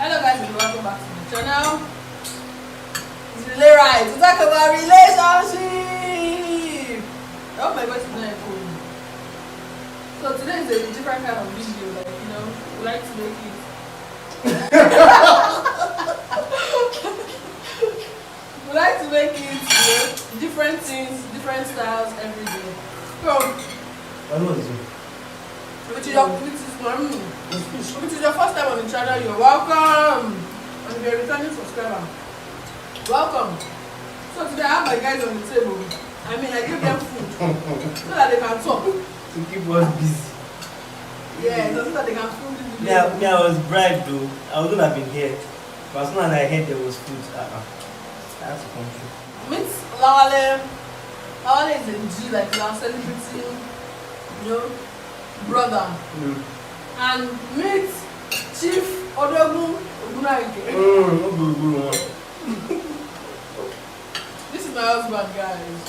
Hello guys, and welcome back to the channel. It's really right to talk about relationship. Oh my voice is not cool. So today is a different kind of video, like we like to make it. We like to make it different things, different styles every day. So which is your first time on the channel, you're welcome. And if you're a returning subscriber, welcome. So today I have my guys on the table. I give them food so that they can talk. To keep us busy. Yeah, so that they can film this video. Yeah, I was bribed though. I wouldn't have been here. But as soon as I heard there was food, I had to come through. Meet Lawale. Lawale is a G, like we are celebrating, brother. And meet Chief Odogun Ogunarike. This is my husband, guys.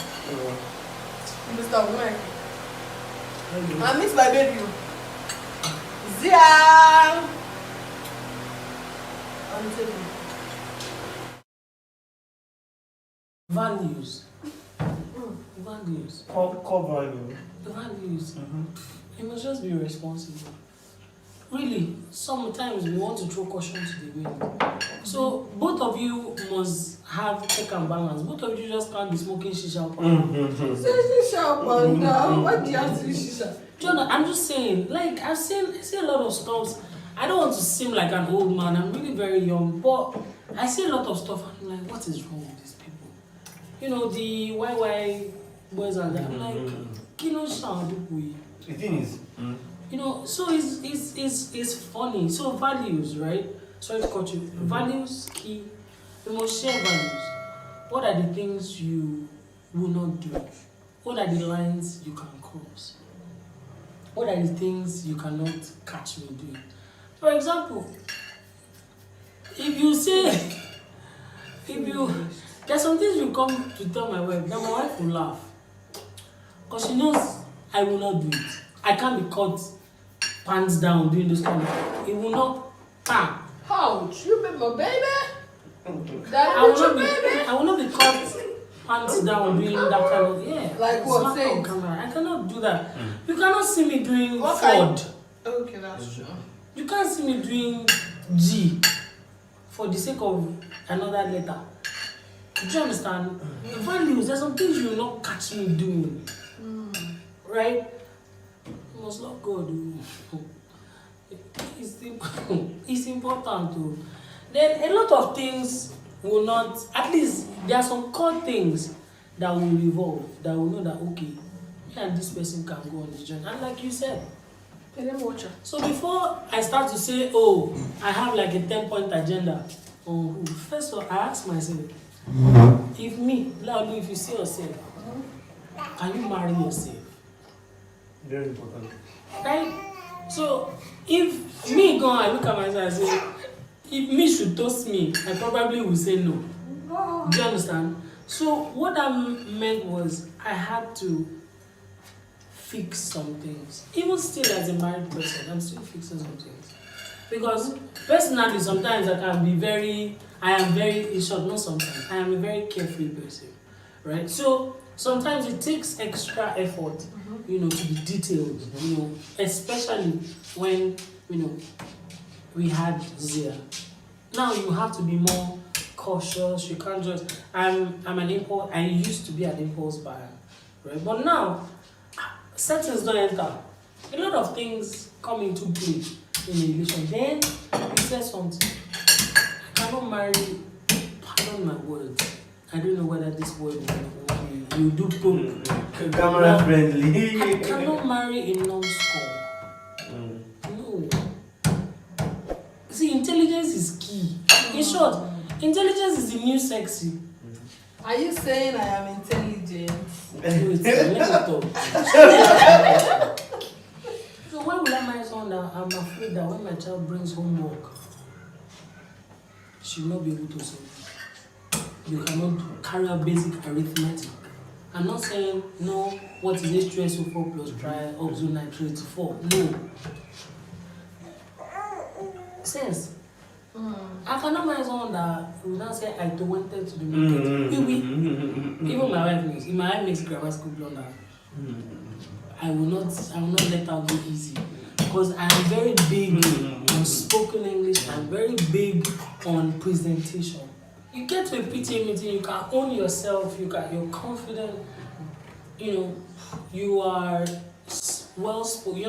Mr. Ogunarike. And meet my baby, Zia. On the table. Values. Values. Core value. Values. You must just be responsible. Really, sometimes we want to throw caution to the wind. So both of you must have check and balance. Both of you just can't be smoking shisha. Shisha, what do you have to do shisha? Jonah, I'm just saying, like I see a lot of stuff. I don't want to seem like an old man. I'm really very young, but I see a lot of stuff and I'm like, what is wrong with these people? The YY boys and that. I'm like, The thing is, so it's funny. So values, right? Sorry to cut you. Values, key. You must share values. What are the things you will not do? What are the lines you can cross? What are the things you cannot catch me doing? For example, there's some things you come to tell my wife, then my wife will laugh. Because she knows I will not do it. I can't be caught pants down doing this kind of thing. It will not pan. Ouch, you be my baby? I will not be caught pants down doing that kind of Like what? Not on camera. I cannot do that. You cannot see me doing fraud. Okay, that's true. You can't see me doing G for the sake of another letter. Do you understand? The values, there's some things you will not catch me doing. Right? You must love God. It's important too. Then a lot of things will not, at least there are some core things that will revolve, that will know that okay, me and this person can go on this journey. And like you said, so before I start to say, oh, I have like a 10-point agenda, first of all, I ask myself, if you see yourself, can you marry yourself? very important. Right? So if me go and look at myself and say, if me should toast me, I probably will say no. Do you understand? So what I meant was I had to fix some things. Even still as a married person, I'm still fixing some things. Because personally, sometimes I am very, in short, not sometimes, I am a very carefree person. Right? So sometimes it takes extra effort, to be detailed, especially when, we had Zia. Now you have to be more cautious. You can't just, I'm an impulse, I used to be an impulse buyer, right? But now, settings don't enter. A lot of things come into play in a relationship. Then you say something. I cannot marry, pardon my words. I don't know whether this word you do poke. Camera friendly. I cannot marry a non-score. No. See, intelligence is key. In short, intelligence is the new sexy. Are you saying I am intelligent? Wait, let me talk. So why would I marry someone that I'm afraid that when my child brings homework, she will not be able to solve it? You cannot carry out basic arithmetic. I'm not saying, no, what is H2SO4 plus trioxynitrate 4? No. Sense. I cannot marry someone that will not say I don't wanted to be married. Even my wife knows. If my wife makes grammar school blunder, I will not let her go easy. Because I am very big on spoken English. I'm very big on presentation. You get to a PTA meeting, you can own yourself, you're confident, you are well spoken,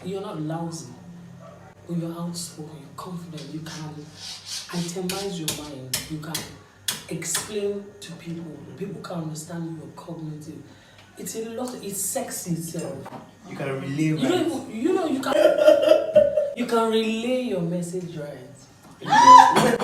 you're not lousy, but you're outspoken, you're confident, you can itemize your mind, you can explain to people can understand your cognitive. It's a lot, it's sexy itself. You can relay you can relay your message right. What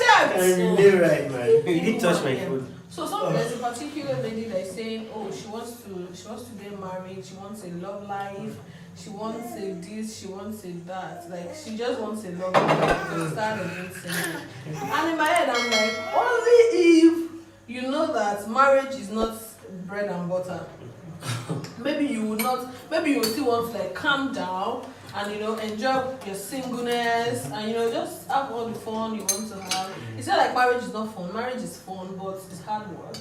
that? I relay right, man. You didn't touch my food. So there's a particular lady that is saying, oh, she wants to get married, she wants a love life, she wants a this, she wants a that. Like she just wants a love life to start again single. And in my head I'm like, only if you know that marriage is not bread and butter. Maybe you will still want to like calm down and enjoy your singleness and just have all the fun you want to have. It's not like marriage is not fun. Marriage is fun, but it's hard work.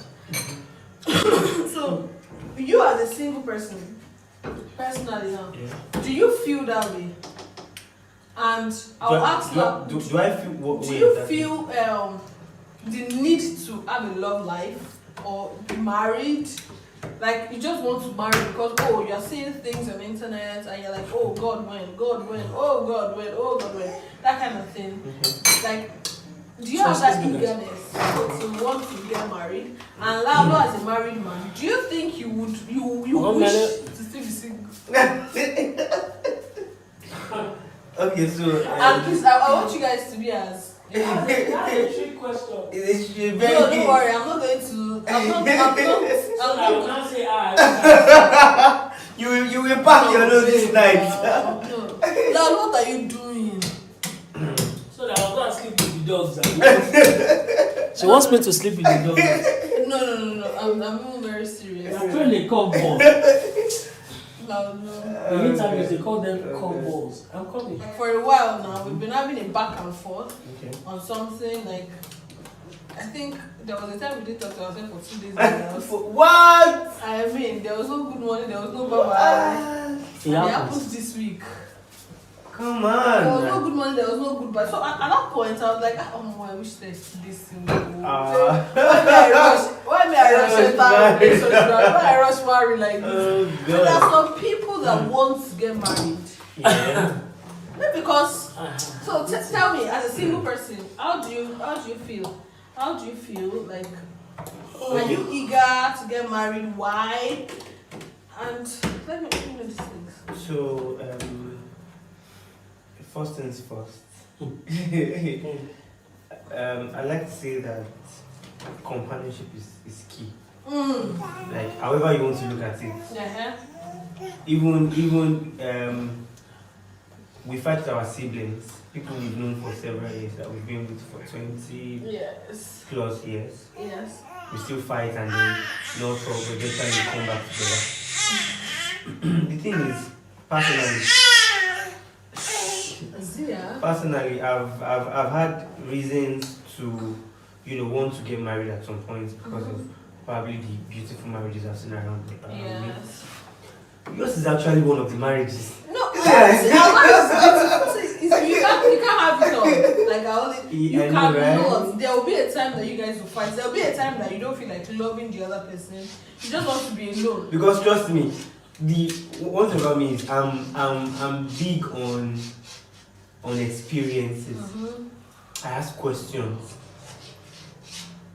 So you as a single person, personally now, do you feel that way? And I'll ask you, do I feel what do way? you feel the need to have a love life or be married? Like you just want to marry because you're seeing things on the internet and you're like, oh God when, oh God when, that kind of thing. Like, do you have that eagerness to want to get married? And Lalo as a married man, do you think you would wish to still be single? Okay, so and please, I want you guys to be as. That's a trick question. No, don't worry. I'm not going to. I'm not. I will not say You will pack your nose this night. No. Now, what are you doing? So that I'll go and sleep with the dogs. She wants me to sleep with the dogs. No. I'm even very serious. I'm trying to call balls. No. Anytime they call them call balls. I'm coming. For a while now, we've been having a back and forth on something like. I think there was a time we didn't talk to ourselves for 2 days. What? I mean, there was no good morning, there was no bye-bye. It happened this week. Come on. There was no good morning, there was no goodbye. So at that point, I was like, I wish there's this single. Why may I rush marry like this? Oh, So there are some people that want to get married. Yeah. Because, so tell me, as a single person, how do you feel? How do you feel? Like, are you eager to get married? Why? And let me know these things. So, first things first. I like to say that companionship is key. Like, however you want to look at it. Even we fight with our siblings, people we've known for several years, that we've been with for 20 plus years. Yes. We still fight and then no trouble, eventually we come back together. The thing is, personally, I've had reasons to, want to get married at some point because of probably the beautiful marriages I've seen around me. Yes. Yours is actually one of the marriages. No, you can't have it all. Like you cannot. Right? There will be a time that you guys will fight. There will be a time that you don't feel like loving the other person. You just want to be alone. Because trust me, the one thing about me is I'm big on experiences. I ask questions.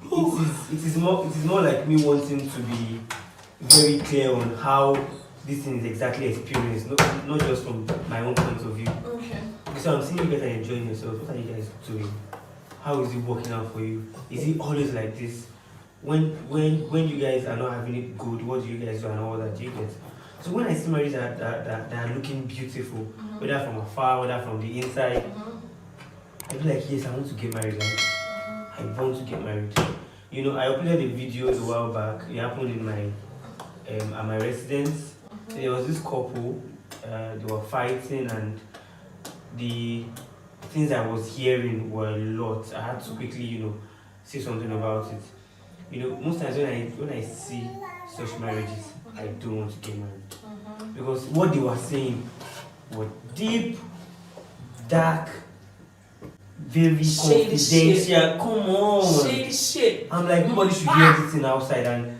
It is more like me wanting to be very clear on how this thing is exactly experienced, not just from my own point of view. Okay. So I'm seeing you guys are enjoying yourselves. What are you guys doing? How is it working out for you? Is it always like this? When you guys are not having it good, what do you guys do and all that? Do you get? So when I see marriages that are looking beautiful, whether from afar, whether from the inside, I be like, yes, I want to get married. Like, I want to get married. I uploaded a video a while back. It happened in my at my residence. There was this couple. They were fighting, and the things I was hearing were a lot. I had to quickly, say something about it. Most times when I see such marriages, I don't want to get married because what they were saying were deep, dark, very Shady confidential. shit. Come on. Shady shit. I'm like, nobody should hear this thing outside, and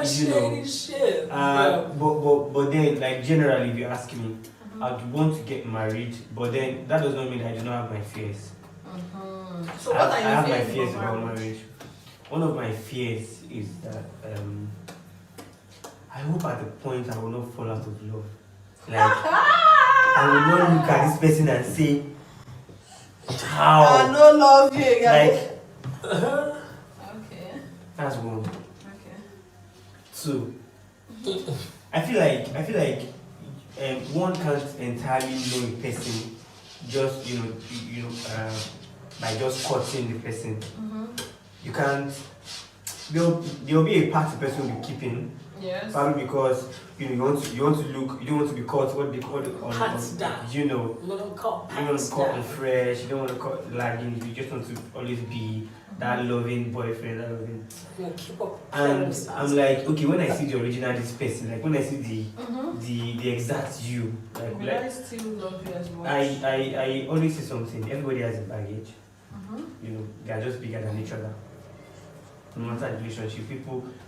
Shady shit. but then, like, generally, if you ask me, I'd want to get married, but then that does not mean I do not have my fears. So I what are your have my fears fears about about marriage. One of my fears is that I hope at the point I will not fall out of love. Like, I will not look at this person and say, how? I no love you again. Like, Okay. that's one. Okay. Two, I feel like one can't entirely know a person just by just courting the person. You can't. There'll be a part the person will be keeping. Yes. Probably because you want to look, you don't want to be caught what they call it on Pat you know. You don't call You don't want to cut on fresh, you don't want to cut lagging, you just want to always be that loving boyfriend, that loving. Yeah, keep up. And I'm like, okay, when I see the original this person, like when I see the exact you, Will I still love you as much? I always say something, everybody has a baggage. They are just bigger than each other. No matter the relationship,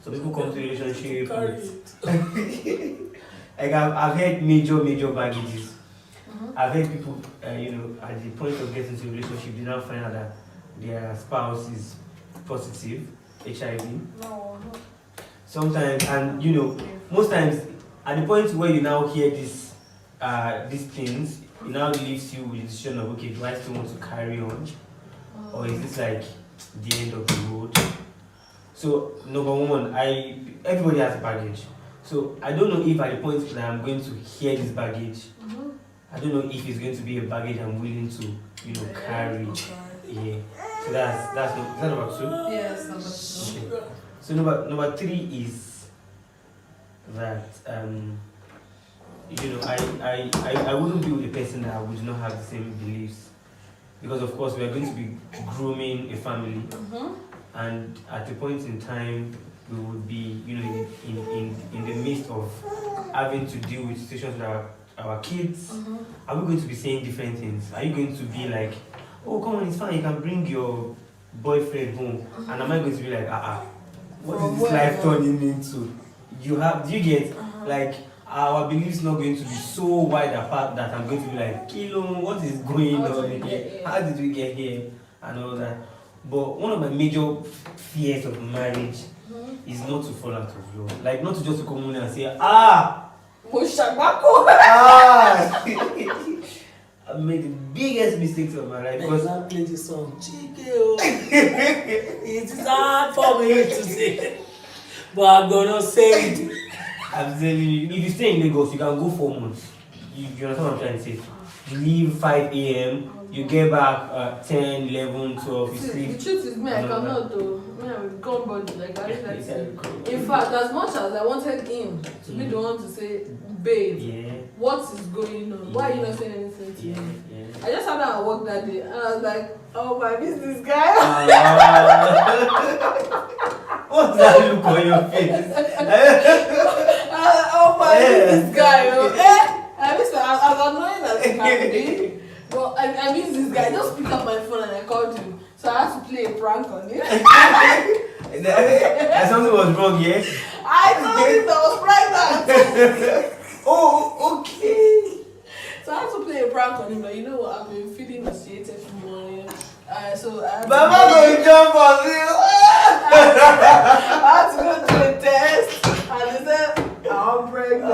some people come to relationship with, like I've heard major baggages. I've heard people, at the point of getting into a relationship, they now find out that their spouse is positive, HIV. No. Sometimes, and most times, at the point where you now hear these things, it now leaves you with the decision of, okay, do I still want to carry on, or is this like the end of the road? So number one, everybody has baggage. So I don't know if at the point that I'm going to hear this baggage, I don't know if it's going to be a baggage I'm willing to, carry. Okay. Yeah. So that's is that number two? Yes, number two. Okay. So number three is that I wouldn't be with a person that would not have the same beliefs, because of course we are going to be grooming a family. And at a point in time, we would be, in the midst of having to deal with situations with our kids. Are we going to be saying different things? Are you going to be like, oh, come on, it's fine, you can bring your boyfriend home? And am I going to be like, what is this life turning into? Do you get, like, our beliefs not going to be so wide apart that I'm going to be like, Kilo, what is going on here? How did we get here? And all that. But one of my major fears of marriage is not to fall out of love. Like, not to just come in and say, I made the biggest mistakes of my life. Because I played the song, it is hard for me to say, but I'm gonna say it. I'm telling you, if you stay in Lagos, you can go 4 months. You understand what I'm trying to say? You leave 5 a.m., you get back 10, 11, 12, you sleep. The truth is, I cannot do. I'm gone body. Like, I in fact, as much as I wanted him to be the one to say, babe, what is going on? Why are you not saying anything to me? I just had that at work that day, and I was like, oh my, this guy. What's that look on your face? Oh my, this guy. I miss as annoying as it can be. But I miss this guy. I just picked up my phone and I called him. So I had to play a prank on him. And something was wrong, yeah? I told him that I was pregnant. Oh, okay. So I had to play a prank on him. But you know what? I've been feeling nauseated for morning. So I had Mama going jump on you. I had to go do a test. And they said, I'm pregnant.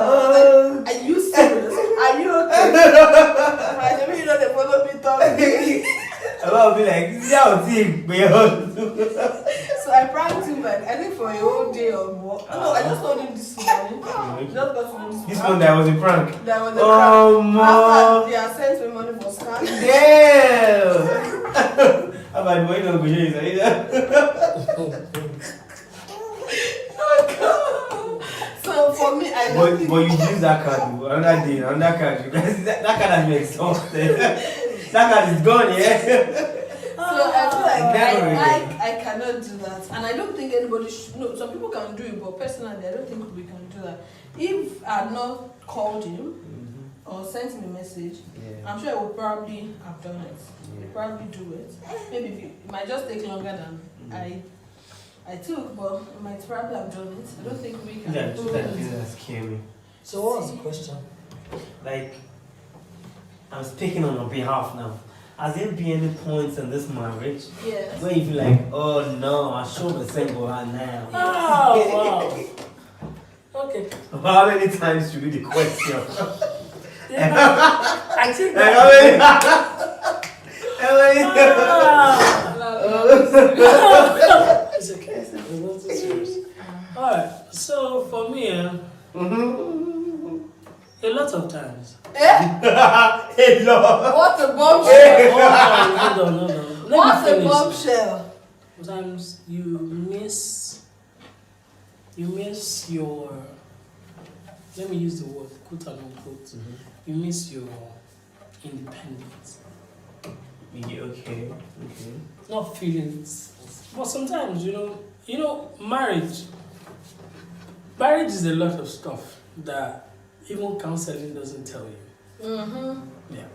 Are you serious? Are you okay? I said, you know they follow me talking. I'll be like, So I pranked him like, I think for a whole day or more. No, I just told him this morning. Just got to know this one that was a prank. That was a prank. Prank. After they have sent me money for scan. Damn! How about money not going to So for me, I don't but you use that card, another day, another card. You guys, that card has been exhausted. That card is gone, yeah. So I feel like Never I cannot do that, and I don't think anybody should. No, some people can do it, but personally, I don't think we can do that. If I had not called him or sent him a message, Yeah. I'm sure I would probably have done it. Yeah. We'd probably do it. Maybe it might just take longer than I took, but I might probably have done it. I don't think we can That do thing it. that's scary. So what was the question? Like, I'm speaking on your behalf now. Has there been any points in this marriage Yes. where you feel like, oh no, I should be single right now? Oh, wow. Okay. How many times should be the question? Yeah, I think Like, that. how many? It's okay. It wasn't serious. Alright, so for me, a lot of times. Hey, Lord. What a bombshell! Hold on. Let What me a finish. bombshell! Sometimes you miss your, let me use the word quote and unquote, you miss your independence. Yeah, okay. Not feelings, but sometimes you know marriage is a lot of stuff that even counseling doesn't tell you. Yeah,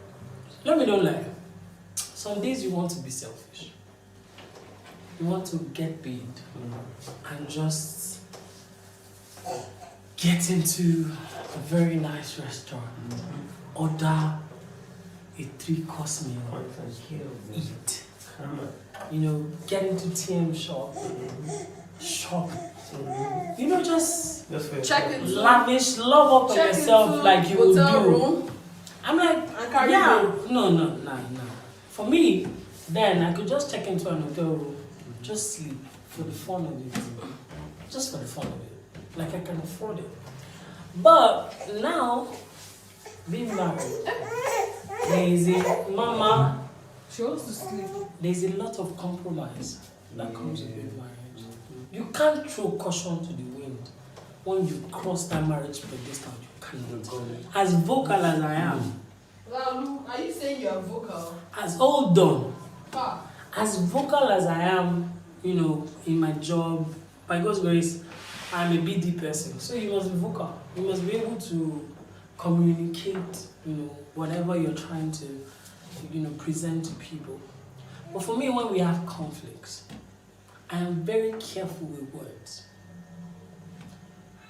let me don't lie, some days you want to be selfish, you want to get paid and just get into a very nice restaurant, order a 3-course meal, eat, get into TM shop, shop, just Check it. lavish, love up on yourself like you would hotel do. room. I'm like, And carry yeah, bill. no. For me, then I could just check into an hotel room, just sleep for the fun of it, just for the fun of it, like I can afford it. But now, being married, there is a mama. She wants to sleep. There's a lot of compromise that comes with marriage. You can't throw caution to the wind when you cross that marriage pedestal. You cannot. As vocal as I am, Well, are you saying you are vocal? as hold on, Ah. as vocal as I am, in my job, by God's grace, I'm a BD person. So you must be vocal. You must be able to communicate, whatever you're trying to, present to people. But for me, when we have conflicts, I am very careful with words.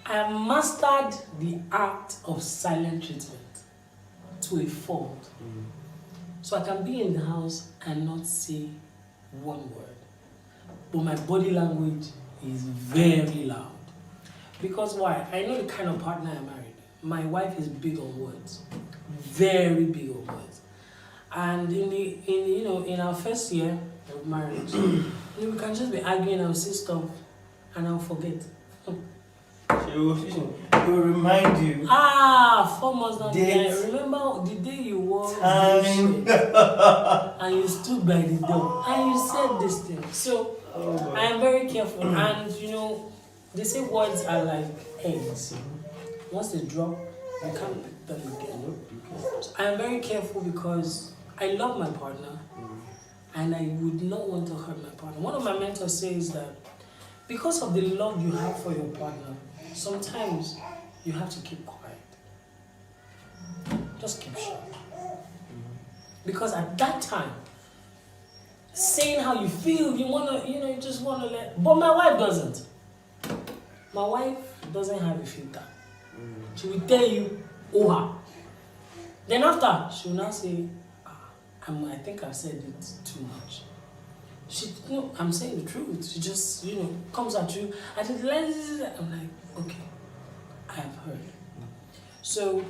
I have mastered the art of silent treatment to a fault. So I can be in the house and not say one word. But my body language is very loud. Because why? I know the kind of partner I married. My wife is big on words. Very big on words. And in our first year of marriage, we can just be arguing, I'll say stuff and I'll forget. She will remind you. 4 months down the Date. line, remember the day you wore Time. this shirt and you stood by the door and you said this thing. So I am very careful, and they say words are like eggs. Once they drop, you can't pick them again. So I am very careful because I love my partner and I would not want to hurt my partner. One of my mentors says that because of the love you have for your partner, sometimes you have to keep quiet. Just keep shut. Because at that time, saying how you feel, you just wanna let. But my wife doesn't. My wife doesn't have a filter. She will tell you, oh. Then after, she will now say, I think I've said it too much. I'm saying the truth. She just, comes at you. I'm like, okay, I have heard. So,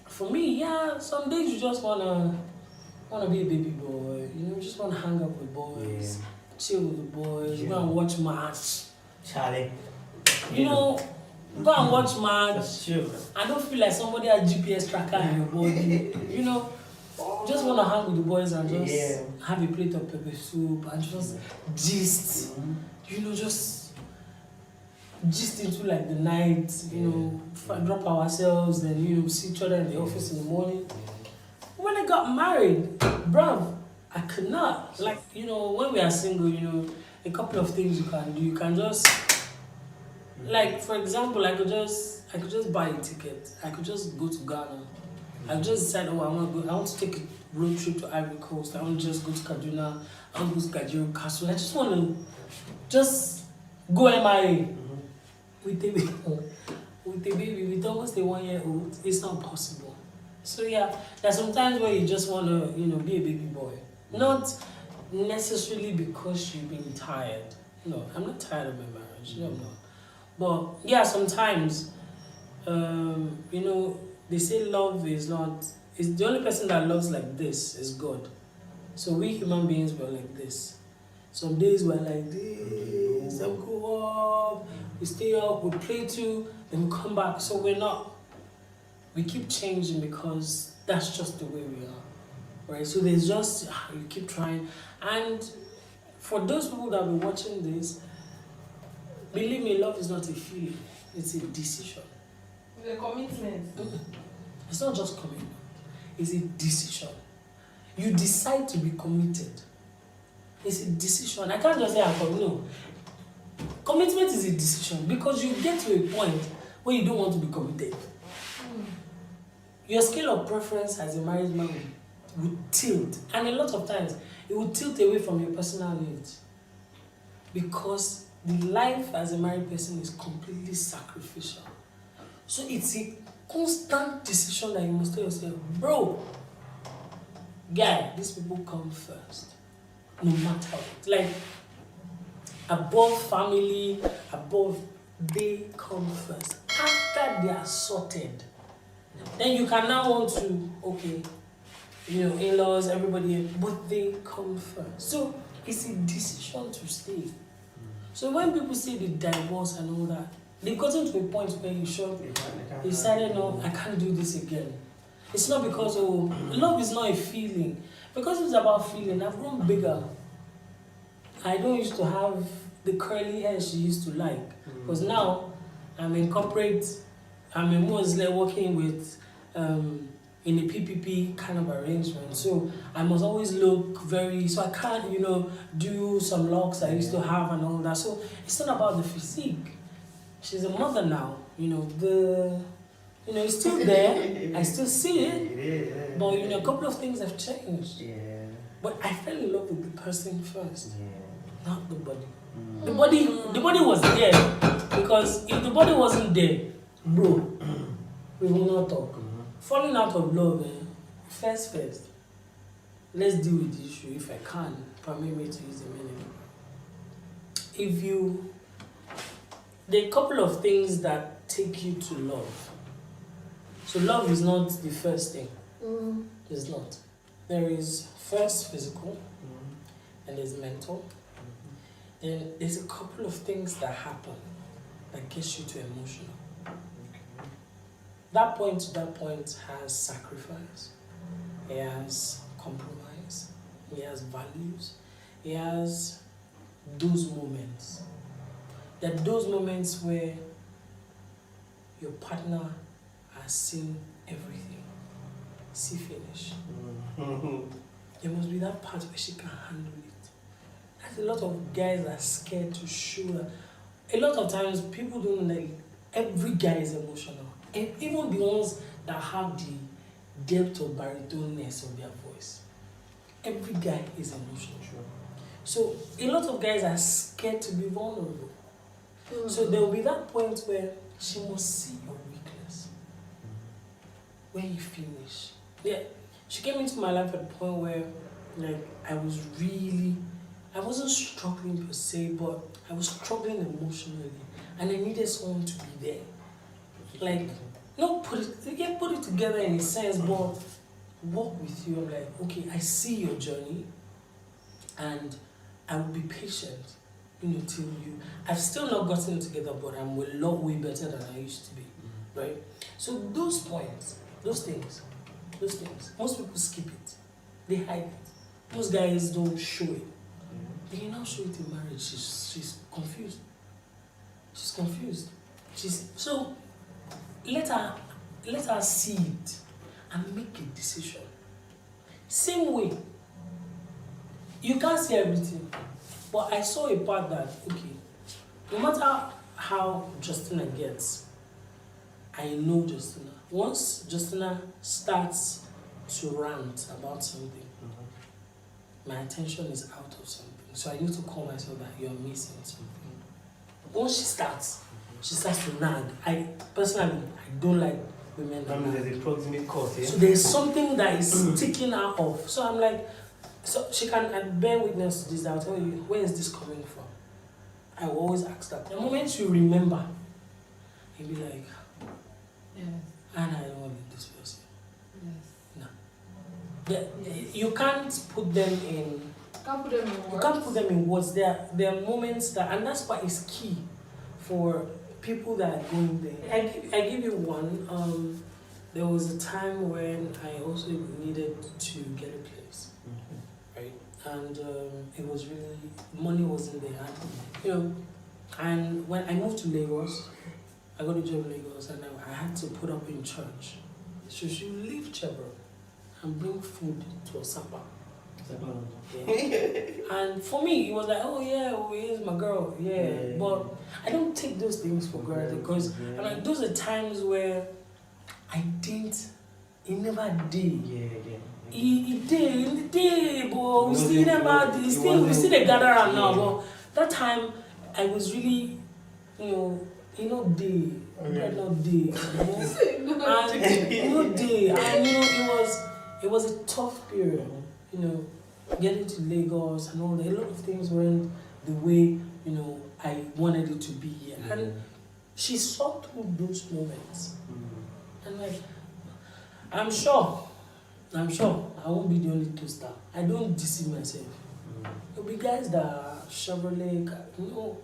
for me, yeah, some days you just wanna be a baby boy. Just wanna hang out with boys, chill with the boys, go and watch match. Charlie. Go and watch match. That's true. I don't feel like somebody has GPS tracker in your body. Just want to hang with the boys and just have a plate of pepper soup and just gist. Just gist into like the night, drop ourselves, then see each other in the office in the morning. When I got married, bruv, I could not. Like, when we are single, a couple of things you can do. You can just, like, for example, I could just buy a ticket. I could just go to Ghana. I could just decide, I want to take a road trip to Ivory Coast. I want to just go to Kaduna. I want to go to Gajero Castle. I just want to just go MIA with a baby, with almost a 1-year-old. It's not possible. So yeah, there's sometimes where you just want to, be a baby boy. Not necessarily because you've been tired. No, I'm not tired of my marriage. No, I'm not. But yeah, sometimes, they say love is not. It's the only person that loves like this is God. So we human beings were like this. Some days we're like this, then we go up, we stay up, we play too, then we come back. So we keep changing because that's just the way we are, right? So there's just, you keep trying. And for those people that will be watching this, believe me, love is not a feeling, it's a decision. It's a commitment. It's not just commitment, it's a decision. You decide to be committed. It's a decision. I can't just say I'm committed. No. Commitment is a decision because you get to a point where you don't want to be committed. Your scale of preference as a married man would tilt. And a lot of times, it would tilt away from your personal needs. Because the life as a married person is completely sacrificial. So it's a constant decision that you must tell yourself, bro, guy, these people come first. No matter what. Like, above family, above, they come first. After they are sorted, then you can now want to, okay, in-laws, everybody, but they come first. So it's a decision to stay. So when people say the divorce and all that, they've gotten to a point where you decided, no, I can't do this again. It's not because, love is not a feeling. Because it's about feeling, I've grown bigger. I don't used to have the curly hair she used to like. Because now, I'm in corporate, I'm a Muslim working with, in a PPP kind of arrangement. So I must always look so I can't, do some locks I used to have and all that. So it's not about the physique. She's a mother now, it's still there. I still see it. But, a couple of things have changed. Yeah. But I fell in love with the person first, not the body. The body was there. Because if the body wasn't there, bro, we will not talk. Falling out of love, first. Let's deal with the issue if I can. Permit me to use the meaning. There are a couple of things that take you to love. So love is not the first thing. It's not. There is first physical, and there's mental. Then there's a couple of things that happen that gets you to emotional. That point to that point has sacrifice. It has compromise. It has values. It has those moments. There are those moments where your partner has seen everything. See finish. There must be that part where she can handle it. There's a lot of guys that are scared to show that. A lot of times people don't know every guy is emotional. And even the ones that have the depth or baritoneness of their voice. Every guy is emotional. So a lot of guys are scared to be vulnerable. So there will be that point where she must see your weakness. When you finish. Yeah. She came into my life at a point where I wasn't struggling per se, but I was struggling emotionally. And I needed someone to be there. Not put it together in a sense, but walk with you. I'm like, okay, I see your journey and I will be patient, till you. I've still not gotten it together, but I'm a lot way better than I used to be, right? So those points, those things, most people skip it. They hide it. Most guys don't show it. They now show it in marriage. She's confused. So let her see it and make a decision. Same way. You can't see everything. But I saw a part that, okay, no matter how Justina gets, I know Justina. Once Justina starts to rant about something, my attention is out of something. So I need to call myself that you're missing something. Once she starts to nag. I personally, I don't like women that nag. There's a proximate cause, yeah? So there's something that is ticking her off. So I'm like, so she can bear witness to this. I'll tell you, where is this coming from? I will always ask that. The moment you remember, you'll be like, Yeah. and I don't want to be this person. Yes. No. You can't put them in. Can't put them in words. You can't put them in words. There are moments that, and that's why it's key for people that are going there. I give you one. There was a time when I also needed to get a place, right? And it was really, money wasn't there. And when I moved to Lagos, I got a job in Lagos, and I had to put up in church. So she would leave Chevron and bring food to Osapa. Yeah. And for me, it was like, oh yeah, here's my girl, yeah. But I don't take those things for granted because I'm like, those are times where I didn't. It never did. It did, but we still never. We still they gather around now. But that time, I was really, day, not day, and day, and it was a tough period, getting to Lagos and all that. A lot of things weren't the way I wanted it to be, and she saw through those moments, and like, I'm sure I won't be the only toaster. I don't deceive myself. There'll be guys that are Chevrolet,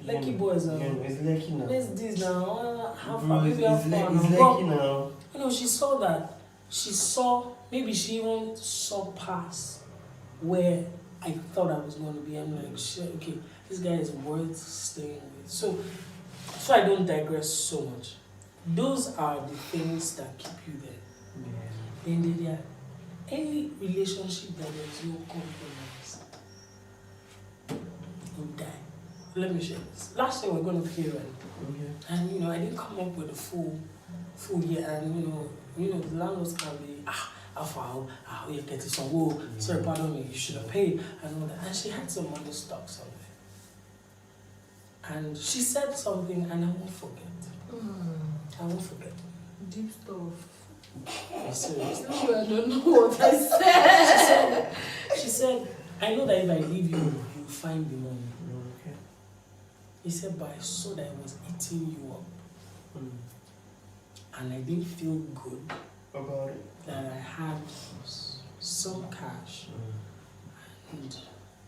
lucky boys now. It's lucky now. Where's this now? How far? Bro, Maybe how it's far lucky now? now. She saw that. She saw, maybe she even saw past where I thought I was going to be. I'm like, shit, okay, this guy is worth staying with. So I don't digress so much. Those are the things that keep you there. Then there are any relationship that there's no compromise. You die. Let me share this. Last year we we're going to parent. And I didn't come up with a full year, and the landlords can be you get this one, sorry, pardon me, you should have paid and all that. And she had some money stuck somewhere. And she said something, and I won't forget. I won't forget. Deep stuff. I'm serious. I don't know what I said. She said, I know that if I leave you, you'll find the money. He said, but I saw that I was eating you up. And I didn't feel good about it. That I had some cash. And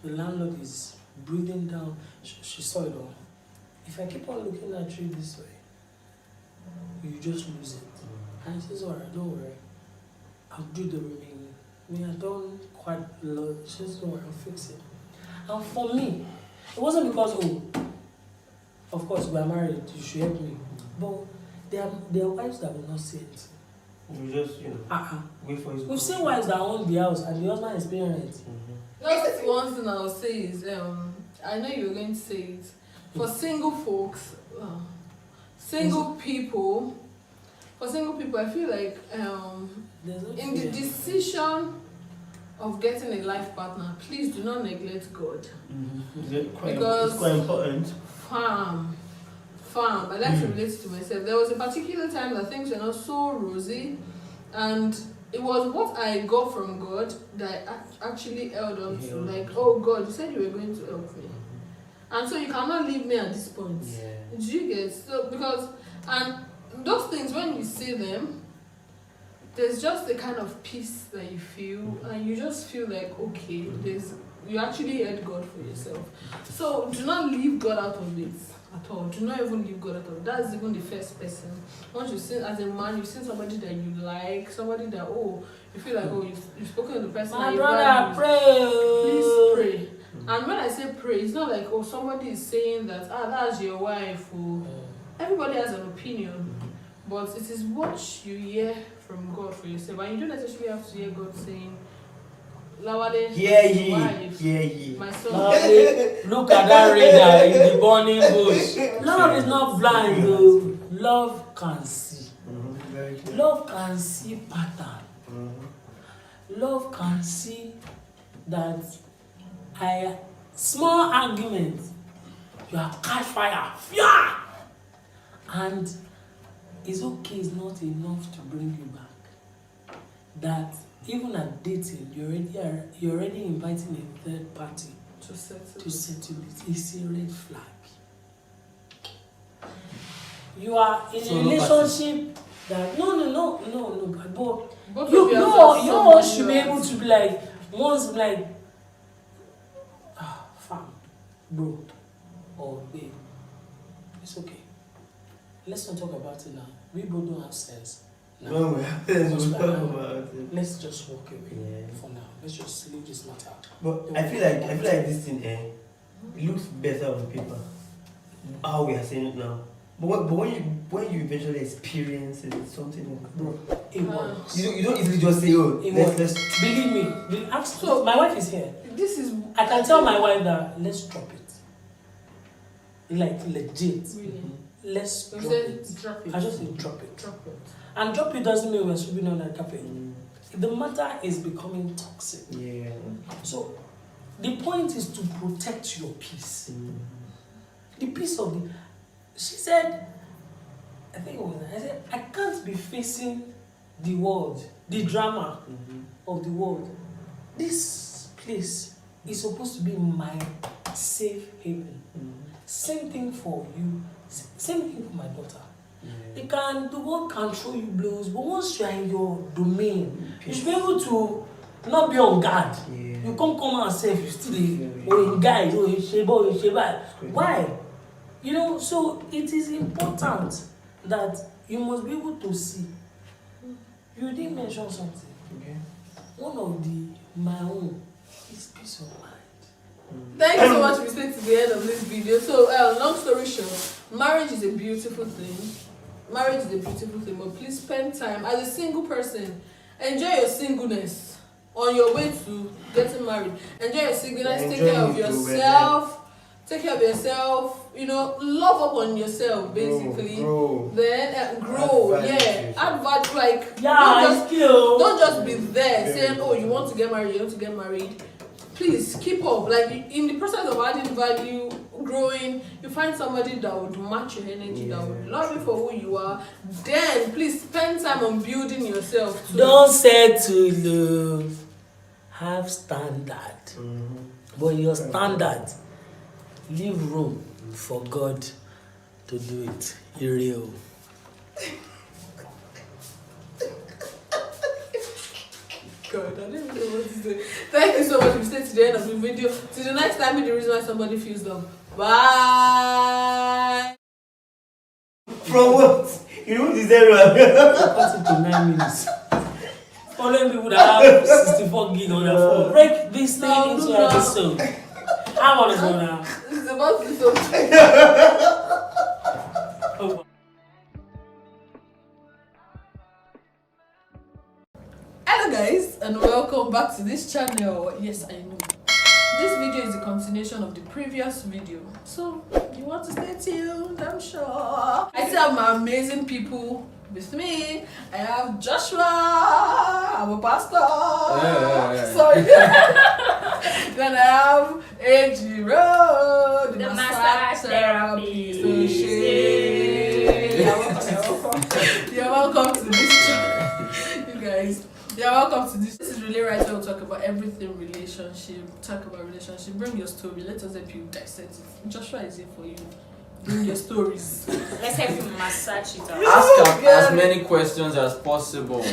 the landlord is breathing down. She saw it all. If I keep on looking at you this way, you just lose it. And she says, alright, don't worry. I'll do the remaining. I don't quite love it. She says, don't worry, I'll fix it. And for me, it wasn't because, of course, we are married, you should help me. But there are wives that will not say it. You just, wait for his. We've seen wives that own the house and the husband is paying rent. That's one thing I'll say is, I know you were going to say it. For single folks, single people, I feel like in the decision of getting a life partner, please do not neglect God. Because it's quite important. Farm. I like to relate to myself. There was a particular time that things were not so rosy, and it was what I got from God that I actually held on to. Like, oh God, you said you were going to help me, and so you cannot leave me at this point. Do you get so? Because those things, when you see them, there's just a kind of peace that you feel, and you just feel like, okay, you actually heard God for yourself. So do not leave God out of it at all. Do not even leave God out of it. That's even the first person. Once you see, as a man, you see somebody that you like, somebody that, you feel like, you've spoken to the person. My brother, pray. Please pray. And when I say pray, it's not like, somebody is saying that, that's your wife. Everybody has an opinion. But it is what you hear from God for yourself. And you don't necessarily have to hear God saying, Lawale, Hear ye, wives, hear ye. my son. Lovely. Look at that radar in the burning bush. Love is not blind, though. Love can see. Very clear. Love can see pattern. Love can see that small argument, you have catch fire. Yeah! And it's okay, it's not enough to bring you back. That even at dating, you're already inviting a third party To settle. to settle it. It's a red flag. You are in So a no relationship that no, but Both you of you know have you somebody all should be else. able to be like once like fam, bro, or babe. It's okay. Let's not talk about it now. We both don't have sense. Now. No, we'll talk about it. Let's just walk away Yeah. for now. Let's just leave this matter. But I feel like this thing it looks better on paper. How we are saying it now. But when you eventually experience it, it's something else. Bro, it works. You don't easily just say, oh, It let's works. Believe me. Ask, So- my wife is here. This is. I can tell my wife that let's drop it. Like legit. Really. Let's drop Instead, it. drop it. I just say drop it. Drop it. And drop it doesn't mean we're sweeping on that carpet. The matter is becoming toxic. Yeah. So the point is to protect your peace. The peace of the. She said, I think it was. I said I can't be facing the world, the drama of the world. This place is supposed to be my safe haven. Same thing for you. Same thing for my daughter. The world can throw you blows, but once you are in your domain, you should be able to not be on guard. Yeah. You can't come out and say you still in guide, in sheba. Why? You know, so it is important that you must be able to see. You did mention something. Okay. One of my own is peace of mind. Thank you so much for staying to the end of this video. So, long story short, marriage is a beautiful thing. Marriage is a beautiful thing, but please spend time as a single person. Enjoy your singleness on your way to getting married. Enjoy your singleness. Take care of yourself. Take care of yourself. You know, love up on yourself basically. Grow. Then grow. Add value. Add value. Like Yeah, don't just be there saying, "Oh, you want to get married. You want to get married." Please keep up. Like in the process of adding value, growing, you find somebody that would match your energy, that would love you for who you are. Then please spend time on building yourself too. Don't settle low. Have standard. But your standard, leave room for God to do it. Real. God, I don't even know what to say. Thank you so much for staying to the end of the video. Till the next time, be the reason why somebody feels love. Bye. From what? You know the zero. Cut it to 9 minutes. Following people that have 64 gig on their phone. Break this thing into episode. I want to go now. It's about to be so. Oh. Hello guys, and welcome back to this channel. Yes, I know this video is a continuation of the previous video, so you want to stay tuned, I'm sure. I still have my amazing people with me. I have Joshua, I'm a pastor. Sorry. Then I have Ejiro, the massage therapist. You're welcome to this channel. You guys. Yeah, welcome to this. This is really right where we'll talk about everything relationship. Talk about relationship. Bring your story. Let us help you dissect it. Joshua is here for you. Bring your stories. Let's help you massage it out. Ask as many questions as possible.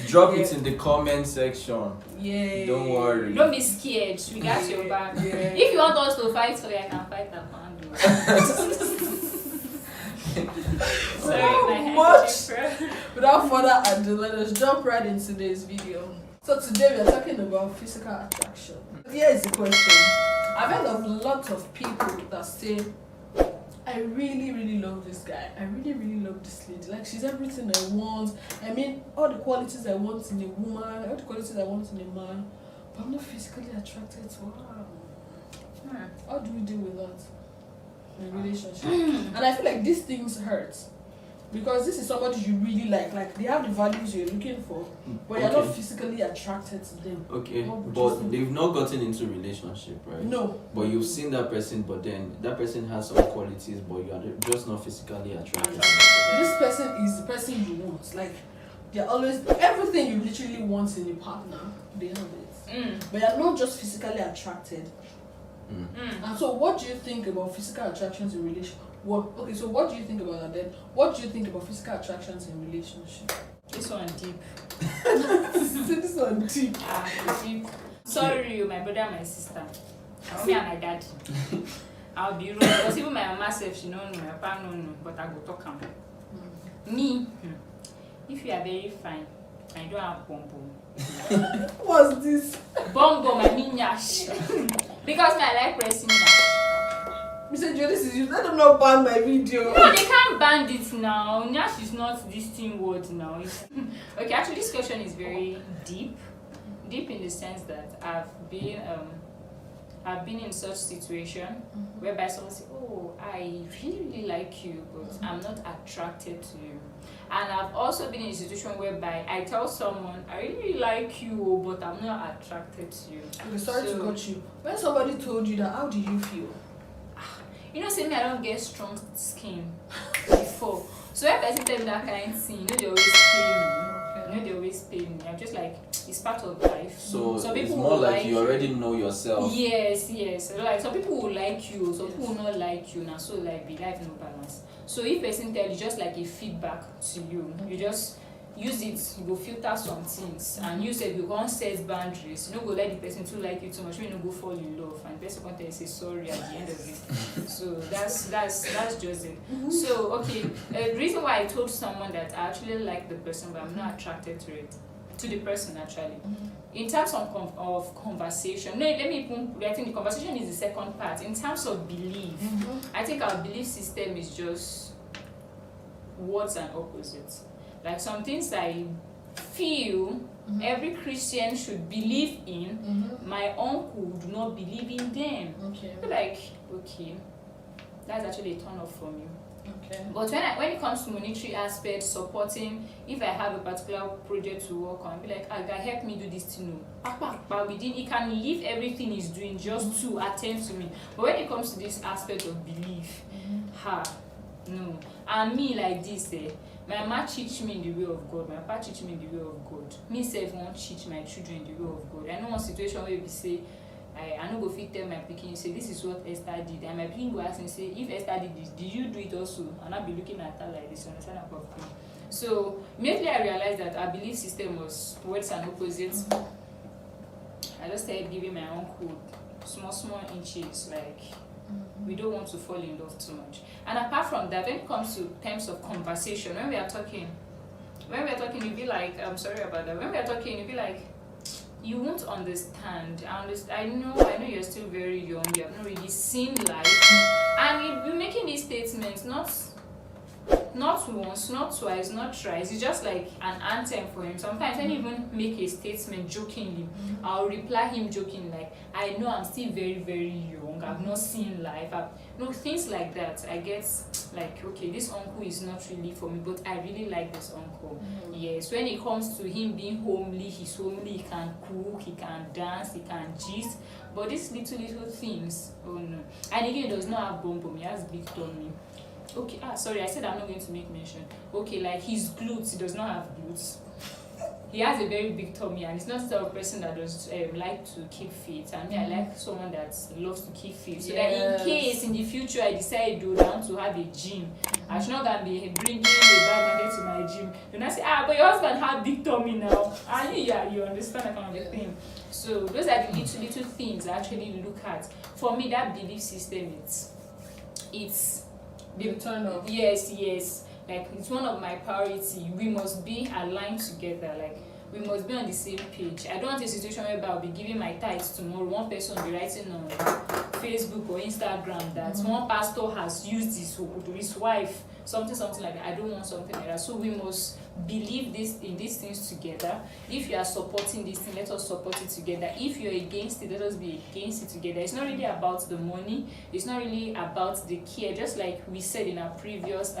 Drop it in the comment section. Yeah. Don't worry. Don't be scared. We got your back. Yeah. If you want us to fight for you, I can fight that man. Sorry, my handkerchief. Without further ado, let us jump right into today's video. So today we are talking about physical attraction. Here is the question. I've heard of lots of people that say, I really love this guy. I really love this lady. Like, she's everything I want. I mean, all the qualities I want in a woman, all the qualities I want in a man. But I'm not physically attracted to her. How do we deal with that in a relationship? And I feel like these things hurt. Because this is somebody you really like they have the values you're looking for, but you're not physically attracted to them. Okay, but they've not gotten into a relationship, right? No. But you've seen that person, but then that person has some qualities, but you are just not physically attracted. This person is the person you want. Like, they're always, everything you literally want in a partner, they have it. But you're not just physically attracted. And so what do you think about physical attractions in relationship? So what do you think about that then? What do you think about physical attractions in relationship? This one deep. This one deep. Deep. Sorry, my brother and my sister. Me and my dad. I'll be rude. Because even my mama said she don't know, my papa don't know, but I go talk am. Me, if you are very fine, I don't have bum bum. What's this? Bum bum, I mean yash. Because I like pressing yash. Mr. Joe, this is you. Let them not ban my video. No, they can't ban it now. Nyash is not this thing word now. Okay, actually, this question is very deep. Deep in the sense that I've been in such situation whereby someone says, "Oh, I really like you, but I'm not attracted to you." And I've also been in a situation whereby I tell someone, "I really like you, but I'm not attracted to you." Okay, sorry to cut you. When somebody told you that, how did you feel? You know, say me, I don't get strong skin before. So when person tell me that kind of thing, you know, they always pay me. You know, they always pay me. I'm just like, it's part of life. So some it's people more will like you already know yourself. Yes. So like some people will like you, some people will not like you. Now, so like be life no balance. So if person tell you just like a feedback to you, you just use it, you go filter some things, and you said you can't set boundaries. You no go let the person to like you too much, you no go fall in love, and the person can't tell you say sorry at the end of it. So that's just it. So okay, the reason why I told someone that I actually like the person, but I'm not attracted to the person actually. In terms of conversation, no, let me even, I think the conversation is the second part. In terms of belief, I think our belief system is just words and opposites. Like some things I feel every Christian should believe in, my uncle do not believe in them. Okay. Like, okay, that's actually a turn off for me. Okay. But when it comes to monetary aspect, supporting, if I have a particular project to work on, be like, guy, help me do this thing. But within, he can leave everything he's doing just to attend to me. But when it comes to this aspect of belief, no. And me like this, my mama teach me in the way of God, my papa teach me in the way of God. Me self won't teach my children in the way of God. I know one situation where we say, I no go fit tell my pikin say this is what Esther did, and my pikin go ask me say if Esther did this, did you do it also? And I'll be looking at her like this, understand that of me. So immediately I realized that our belief system was words and opposites. I just started giving my uncle small inches, like we don't want to fall in love too much. And apart from that, when it comes to terms of conversation, when we are talking, you'll be like, I'm sorry about that. When we are talking, you'll be like, you won't understand. I know you're still very young, you have not really seen life. And you'll be making these statements not once, not twice, not thrice. It's just like an anthem for him. Sometimes I even make a statement jokingly. I'll reply him jokingly, like, I know I'm still very, very young. I've not seen life. Things like that. I get like, okay, this uncle is not really for me, but I really like this uncle. Yes, when it comes to him being homely, he's homely. He can cook, he can dance, he can gist. But these little things, oh no. And again, he does not have bum, he has big tummy. Okay, sorry, I said I'm not going to make mention. Okay, like his glutes, he does not have glutes. He has a very big tummy, and he's not the type of person that does like to keep fit. And me, I like someone that loves to keep fit. So that in case in the future I decide to want to have a gym, I should not gonna be bringing a bag and to my gym. Then I say, but your husband have big tummy now. And you understand that kind of thing. So those are the little things I actually look at. For me, that belief system, it's the turn off. Yes. Like, it's one of my priorities. We must be aligned together. Like, we must be on the same page. I don't want a situation where I'll be giving my tithes tomorrow. One person will be writing on Facebook or Instagram that one pastor has used his wife, something like that. I don't want something like that. So we must believe in these things together. If you are supporting this thing, let us support it together. If you're against it, let us be against it together. It's not really about the money, it's not really about the care. Just like we said in our previous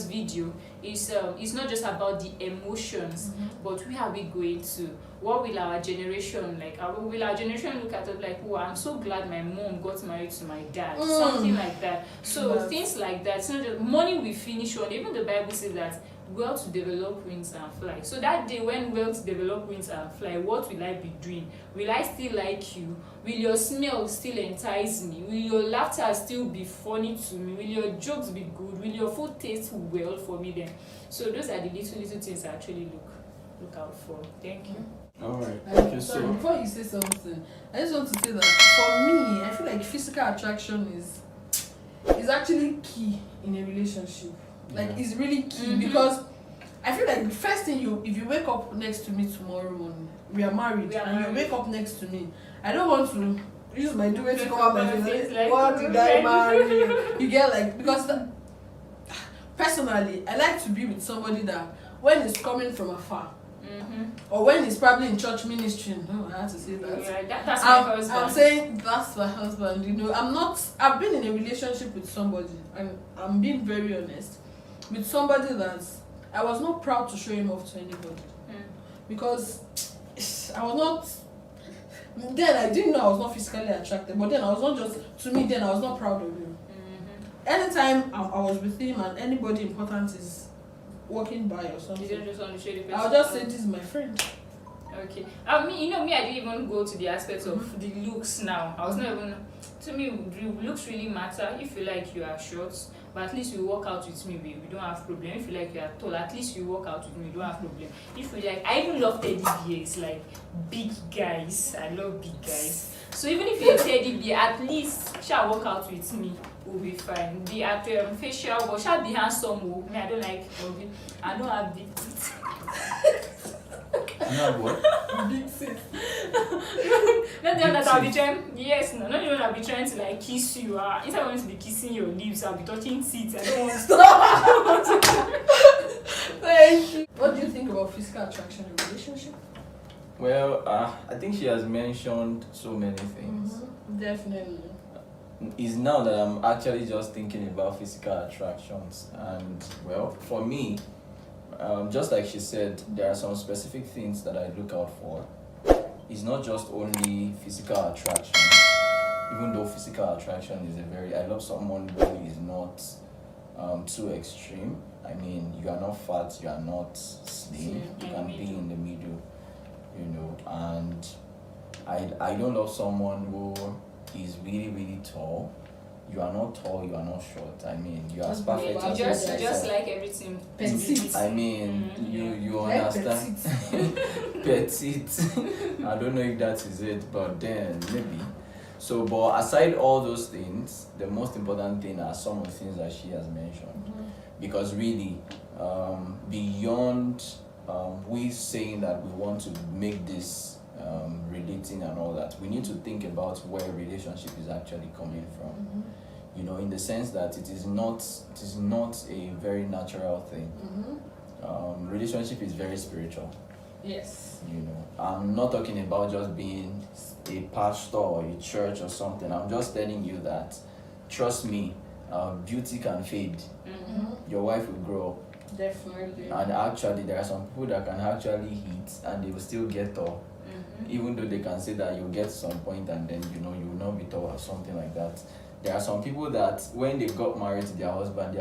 video, it's not just about the emotions, but where are we going to? What will our generation like? Will our generation look at it like, oh, I'm so glad my mom got married to my dad, something like that. So things like that. It's not just money we finish on. Even the Bible says that wealth develop wings and fly. So that day when wealth develop wings and fly, what will I be doing? Will I still like you? Will your smell still entice me? Will your laughter still be funny to me? Will your jokes be good? Will your food taste well for me then? So those are the little things I actually look out for. Thank you. Alright. Okay, sorry, before you say something, I just want to say that for me, I feel like physical attraction is actually key in a relationship. Like it's really key because I feel like the first thing if you wake up next to me tomorrow morning, we are married, and you wake up next to me, I don't want to use my duvet to cover my face. Like, what did I marry? You get like, because personally, I like to be with somebody that when it's coming from afar, or when it's probably in church ministry, no, I have to say that. Yeah, that's my husband. I'm saying that's my husband. You know, I've been in a relationship with somebody, and I'm being very honest, with somebody that I was not proud to show him off to anybody, because I was not. Then I didn't know I was not physically attracted, but then I was not just, to me then I was not proud of him. Anytime I was with him and anybody important is walking by or something, you don't just want to show the person. I'll just say this is my friend. Okay. I didn't even go to the aspects of the looks now. I was not even. To me, looks really matter. If you like, you are short, but at least you walk out with me, we don't have problem. If you like, you are tall, at least you walk out with me, we don't have problem. If you like, I even love teddy bears, like big guys. I love big guys. So even if you're a teddy bear, at least shall walk out with me, we'll be fine. Be at facial, but shall be handsome. Me, I don't like. I don't have big teeth. You have what? Big sis. Not the one that I'll be trying. Yes, no, not the one I'll be trying to like kiss you. Instead of wanting to be kissing your lips, I'll be touching teeth. I don't want to. Thank you. What do you think about physical attraction in a relationship? Well, I think she has mentioned so many things. Definitely. It's now that I'm actually just thinking about physical attractions, and well, for me, just like she said, there are some specific things that I look out for. It's not just only physical attraction, even though physical attraction is I love someone who is not too extreme. I mean, you are not fat, you are not slim, you can be in the middle, you know. And I don't love someone who is really, really tall. You are not tall, you are not short. I mean, you are as perfect as you just like everything petite. I mean, you understand. Petite. I don't know if that is it, but then maybe. So, but aside all those things, the most important thing are some of the things that she has mentioned. Because really, beyond we saying that we want to make this relating and all that, we need to think about where relationship is actually coming from. You know, in the sense that it is not a very natural thing. Relationship is very spiritual. Yes. You know, I'm not talking about just being a pastor or a church or something. I'm just telling you that, trust me, beauty can fade. Your wife will grow up. Definitely. And actually, there are some people that can actually hit and they will still get tall. Even though they can say that you'll get to some point and then, you know, you will not be tall or something like that. There are some people that when they got married to their husband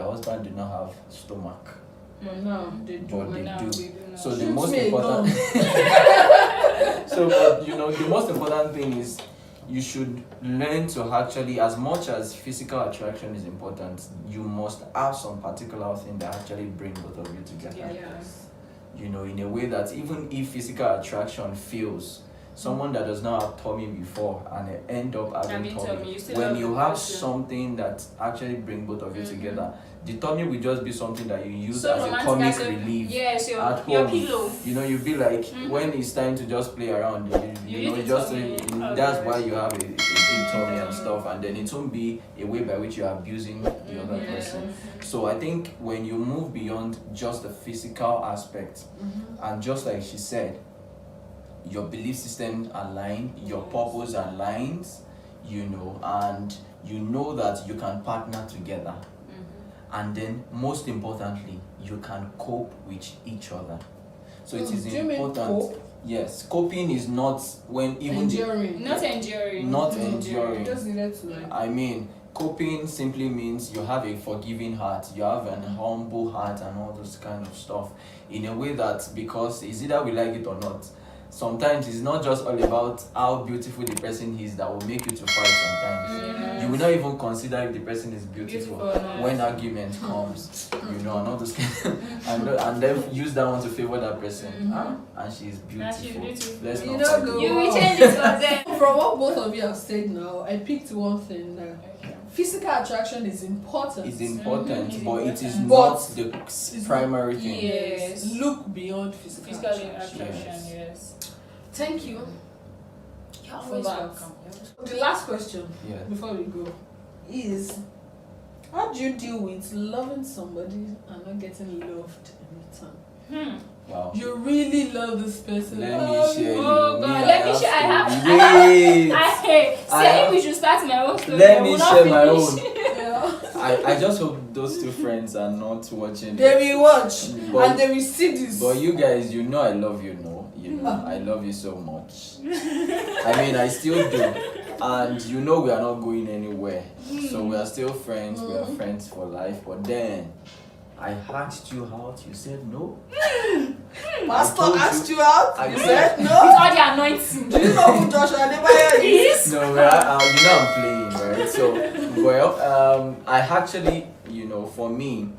did not have stomach. But now they do. But they do. Now. So the most important you know, the most important thing is you should learn to actually, as much as physical attraction is important, you must have some particular thing that actually bring both of you together. Yes. You know, in a way that even if physical attraction fails, someone that does not have tummy before and they end up having tummy. You still When love you the have person. something that actually bring both of you together, the tummy will just be something that you use So as a romantic comic as a- relief. Yes, at your home. pillow. You know, you be like, when it's time to just play around, you use know, the just tummy. Oh, that's gosh. why you have a big tummy and stuff, and then it won't be a way by which you're abusing the other person. So I think when you move beyond just the physical aspect, and just like she said, your belief system align, your purpose aligns, you know, and you know that you can partner together. And then most importantly, you can cope with each other. So it is Do you mean important. cope? Yes, coping is not when even Enduring. Not enduring. not You enduring. just needed to like. I mean, coping simply means you have a forgiving heart, you have an humble heart, and all those kind of stuff. In a way that, because it's either we like it or not, sometimes it's not just all about how beautiful the person is that will make you to fight sometimes. You will not even consider if the person is beautiful when argument comes, you know, and all those kind and then use that one to favor that person. And she's beautiful. Let's You not know, fight go- it. You will change it for them. From what both of you have said now, I picked one thing that physical attraction is important. It's important, It's but it is important. not But the it's primary thing. Yes. Look beyond physical, Physical attraction. attraction, yes. Thank you. You're For always that. welcome. The last question Yeah. before we go is, how do you deal with loving somebody and not getting loved in return? Wow. You really love this person. Let me love share you. you. Oh God, let me share. I have. Wait. Say we should start my own story. Let I me will not share my finish. own. Yeah. I just hope those two friends are not watching They this. will watch But- and they will see this. But you guys, you know I love you, no? You know, I love you so much. I mean, I still do. And you know we are not going anywhere. So we are still friends, we are friends for life. But then, I asked you out, you said no. Pastor I told asked you out. I You told- said With no. all the anointing. Do you know who Joshua Adebayo is? No, you know I'm playing, right? So, well, I actually, you know, for me,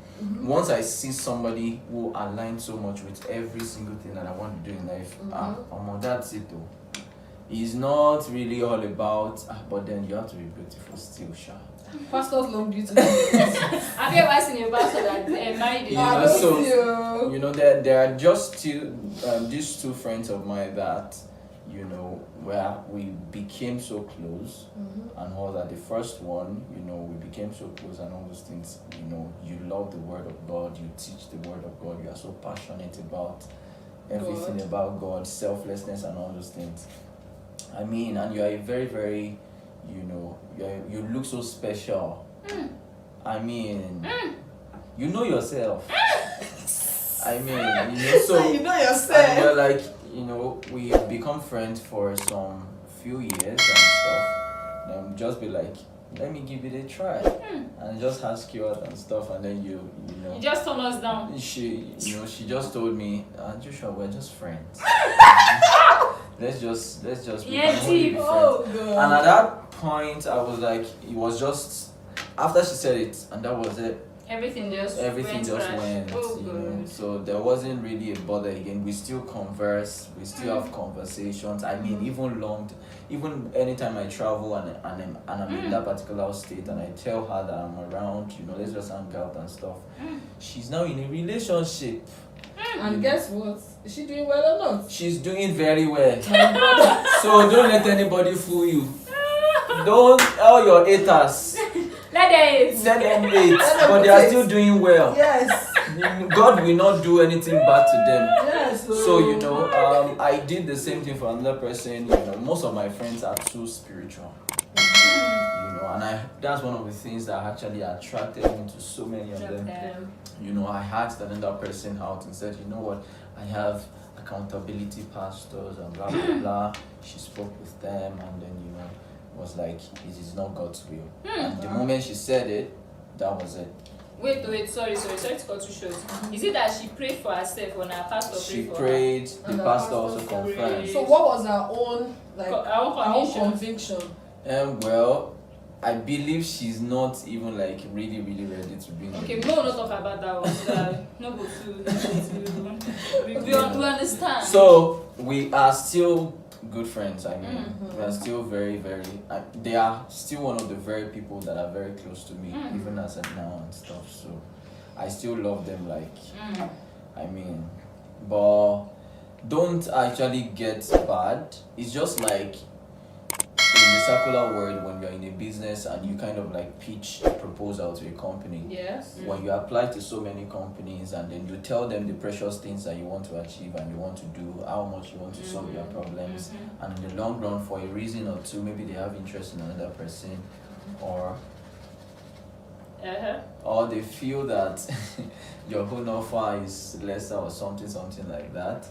once I see somebody who aligns so much with every single thing that I want to do in life, that's it though. It's not really all about, but then you have to be beautiful still, Sha. Pastors love beauty. Have you ever seen a pastor that married You I know, don't so- see you. You know, there are just these two friends of mine that, you know, where we became so close and all that. The first one, you know, we became so close and all those things. You know, you love the word of God, you teach the word of God, you are so passionate about everything about God, selflessness and all those things. I mean, and you are a very, very, you know, you look so special. I mean, you know yourself. I mean, you know, so You know and yourself. we're like, you know, we have become friends for some few years and stuff. Then just be like, let me give it a try, and just ask you out and stuff, and then you know. You just turn us down. She just told me, Joshua, we're just friends. let's just we Yeah, can only be deep. friends. Oh And God. at that point, I was like, it was just after she said it, and that was it. Everything just Everything went just crash. went, Oh, you know. God. So there wasn't really a bother again. We still converse, we still have conversations. I mean, even anytime I travel and I'm in that particular state and I tell her that I'm around, you know, let's just hang out and stuff. She's now in a relationship. And guess what? Is she doing well or not? She's doing very well. So don't let anybody fool you. Don't all your haters. Let them Let them hate, them but they are hate. still doing well. Yes. God will not do anything bad to them. Yes. So you know, I did the same thing for another person. You know, most of my friends are too spiritual. You know, and that's one of the things that actually attracted me to so many of them. You know, I asked another person out and said, you know what, I have accountability pastors and blah blah blah. She spoke with them and then, you know, was like, it is not God's will. And the moment she said it, that was it. Wait, sorry to cut you short. Is it that she prayed for herself when her pastor She prayed for prayed, And the the pastor pastor also prayed. confirmed. So what was her own like her? Our her own conviction. conviction? Well, I believe she's not even like really ready to be in a Okay, relationship. no, not talk about that one. So that no go to we understand. So we are still good friends. I mean, Mhm. we are still very, very. They are still one of the very people that are very close to me, even as of now and stuff. So, I still love them. Like, I mean, but don't actually get bad. It's just like in the circular world when you're in a business and you kind of like pitch a proposal to a company. Yes. When you apply to so many companies and then you tell them the precious things that you want to achieve and you want to do, how much you want to solve their problems, and in the long run, for a reason or two, maybe they have interest in another person, or or they feel that your whole offer is lesser or something like that,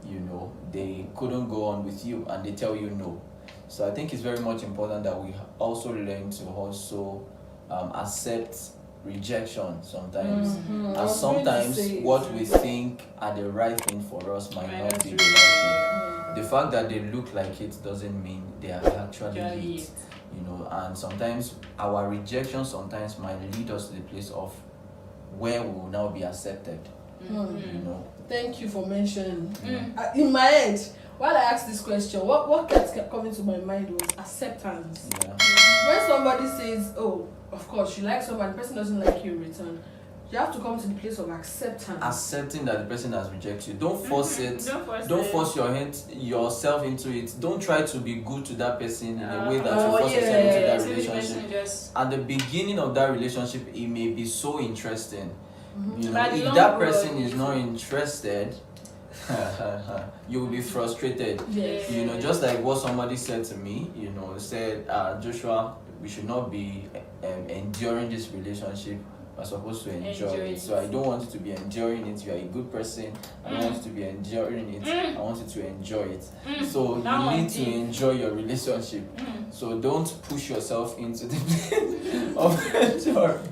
you know, they couldn't go on with you and they tell you no. So I think it's very much important that we also learn to also accept rejection sometimes. And sometimes what we think are the right thing for us might not be the right thing. The fact that they look like it doesn't mean they are actually it. You know, and sometimes our rejection sometimes might lead us to the place of where we will now be accepted. You know. Thank you for mentioning. In my head, while I asked this question, what kept coming to my mind was acceptance. Yeah. When somebody says, "Oh, of course, you like someone, the person doesn't like you in return," you have to come to the place of acceptance. Accepting that the person has rejected you. Don't force it. Don't force yourself into it. Don't try to be good to that person in a way that you force yourself into that relationship. At the beginning of that relationship, it may be so interesting. You know, if that person is not interested, you will be frustrated. Yes. You know, just like what somebody said to me, you know, said, Joshua, we should not be enduring this relationship. We're supposed to enjoy it. So I don't want you to be enduring it. You are a good person. I don't want you to be enduring it. I want you to enjoy it. So you need to enjoy your relationship. So don't push yourself into the place of enjoying.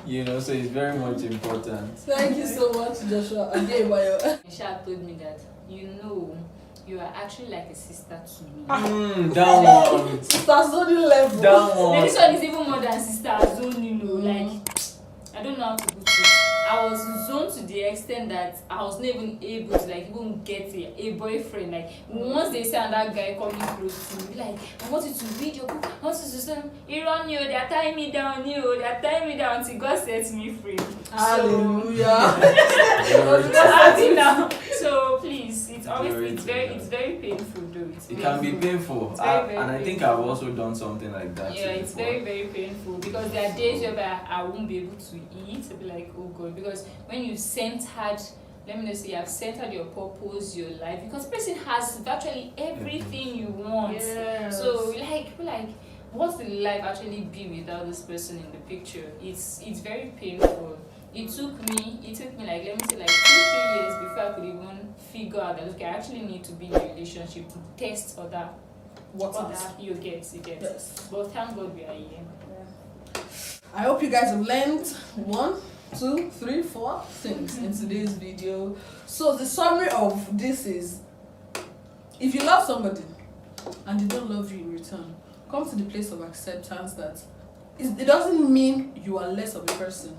You know, so it's very much important. Thank you so much, Joshua. Again, Michelle told me that, you know, you are actually like a sister to me. That one. Sister Zoni level. That one. This one is even more than sister zone, you know, like, I don't know how to put it. I was zoned to the extent that I was not even able to like even get a boyfriend. Like once they see that guy coming close to me, like, I want you to read your book, I want you to say, they are tying me down, they are tying me down until God sets me free. Hallelujah. So please, it's very painful though. It can be painful. And I think I've also done something like that. Yeah, it's very, very painful because there are days where I won't be able to eat. I'll be like, oh God, because when you centered, let me just say, I've centered your purpose, your life, because the person has virtually everything you want. Yes. So like, what will life actually be without this person in the picture? It's very painful. It took me like, let me say, like 2-3 years before I could even figure out that, okay, I actually need to be in a relationship to test other you get. Yes. But thank God we are here. I hope you guys have learned 1, 2, 3, 4 things in today's video. So the summary of this is, if you love somebody and they don't love you in return, come to the place of acceptance that it doesn't mean you are less of a person.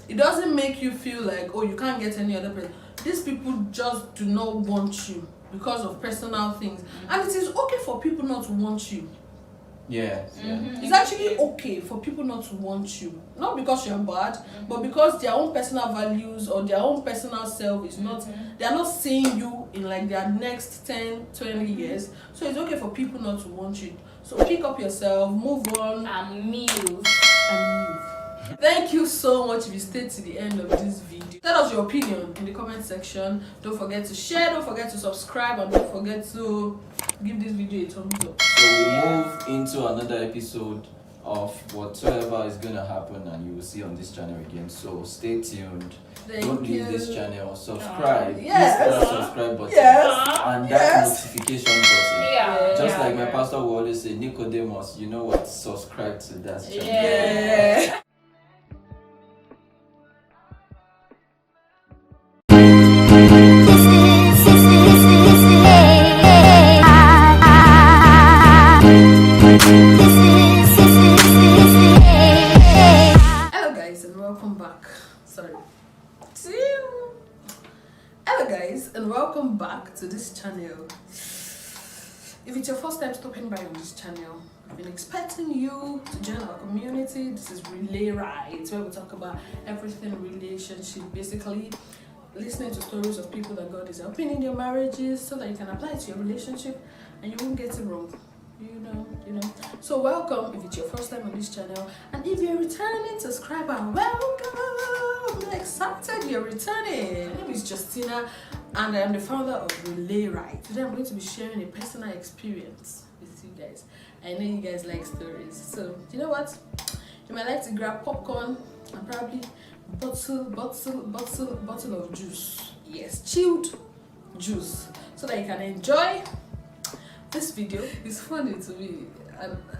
It doesn't make you feel like, oh, you can't get any other person. These people just do not want you because of personal things. And it is okay for people not to want you. Yes. It's actually okay for people not to want you. Not because you're bad, but because their own personal values or their own personal self is not, they are not seeing you in like their next 10, 20 years. So it's okay for people not to want you. So pick up yourself, move on, And move. Thank you so much if you stayed to the end of this video. Tell us your opinion in the comment section. Don't forget to share, don't forget to subscribe, and don't forget to give this video a thumbs up. So we move into another episode of whatsoever is gonna happen, and you will see on this channel again. So stay tuned. Don't leave this channel. Subscribe. Yes. Hit that subscribe button. Yes. And that notification button. Yeah. Just like my pastor will always say, Nicodemus, you know what? Subscribe to that channel. Yeah. Hello guys and welcome back. Hello guys and welcome back to this channel. If it's your first time stopping by on this channel, I've been expecting you to join our community. This is Relay Rights, where we talk about everything relationship, basically listening to stories of people that God is helping in their marriages so that you can apply it to your relationship and you won't get it wrong. You know. So welcome if it's your first time on this channel, and if you're a returning subscriber, welcome. I'm excited you're returning. My name is Justina and I am the founder of Relay Right. Today I'm going to be sharing a personal experience with you guys. I know you guys like stories, so you know what? You might like to grab popcorn and probably bottle of juice. Yes, chilled juice, so that you can enjoy this video. It's funny to me.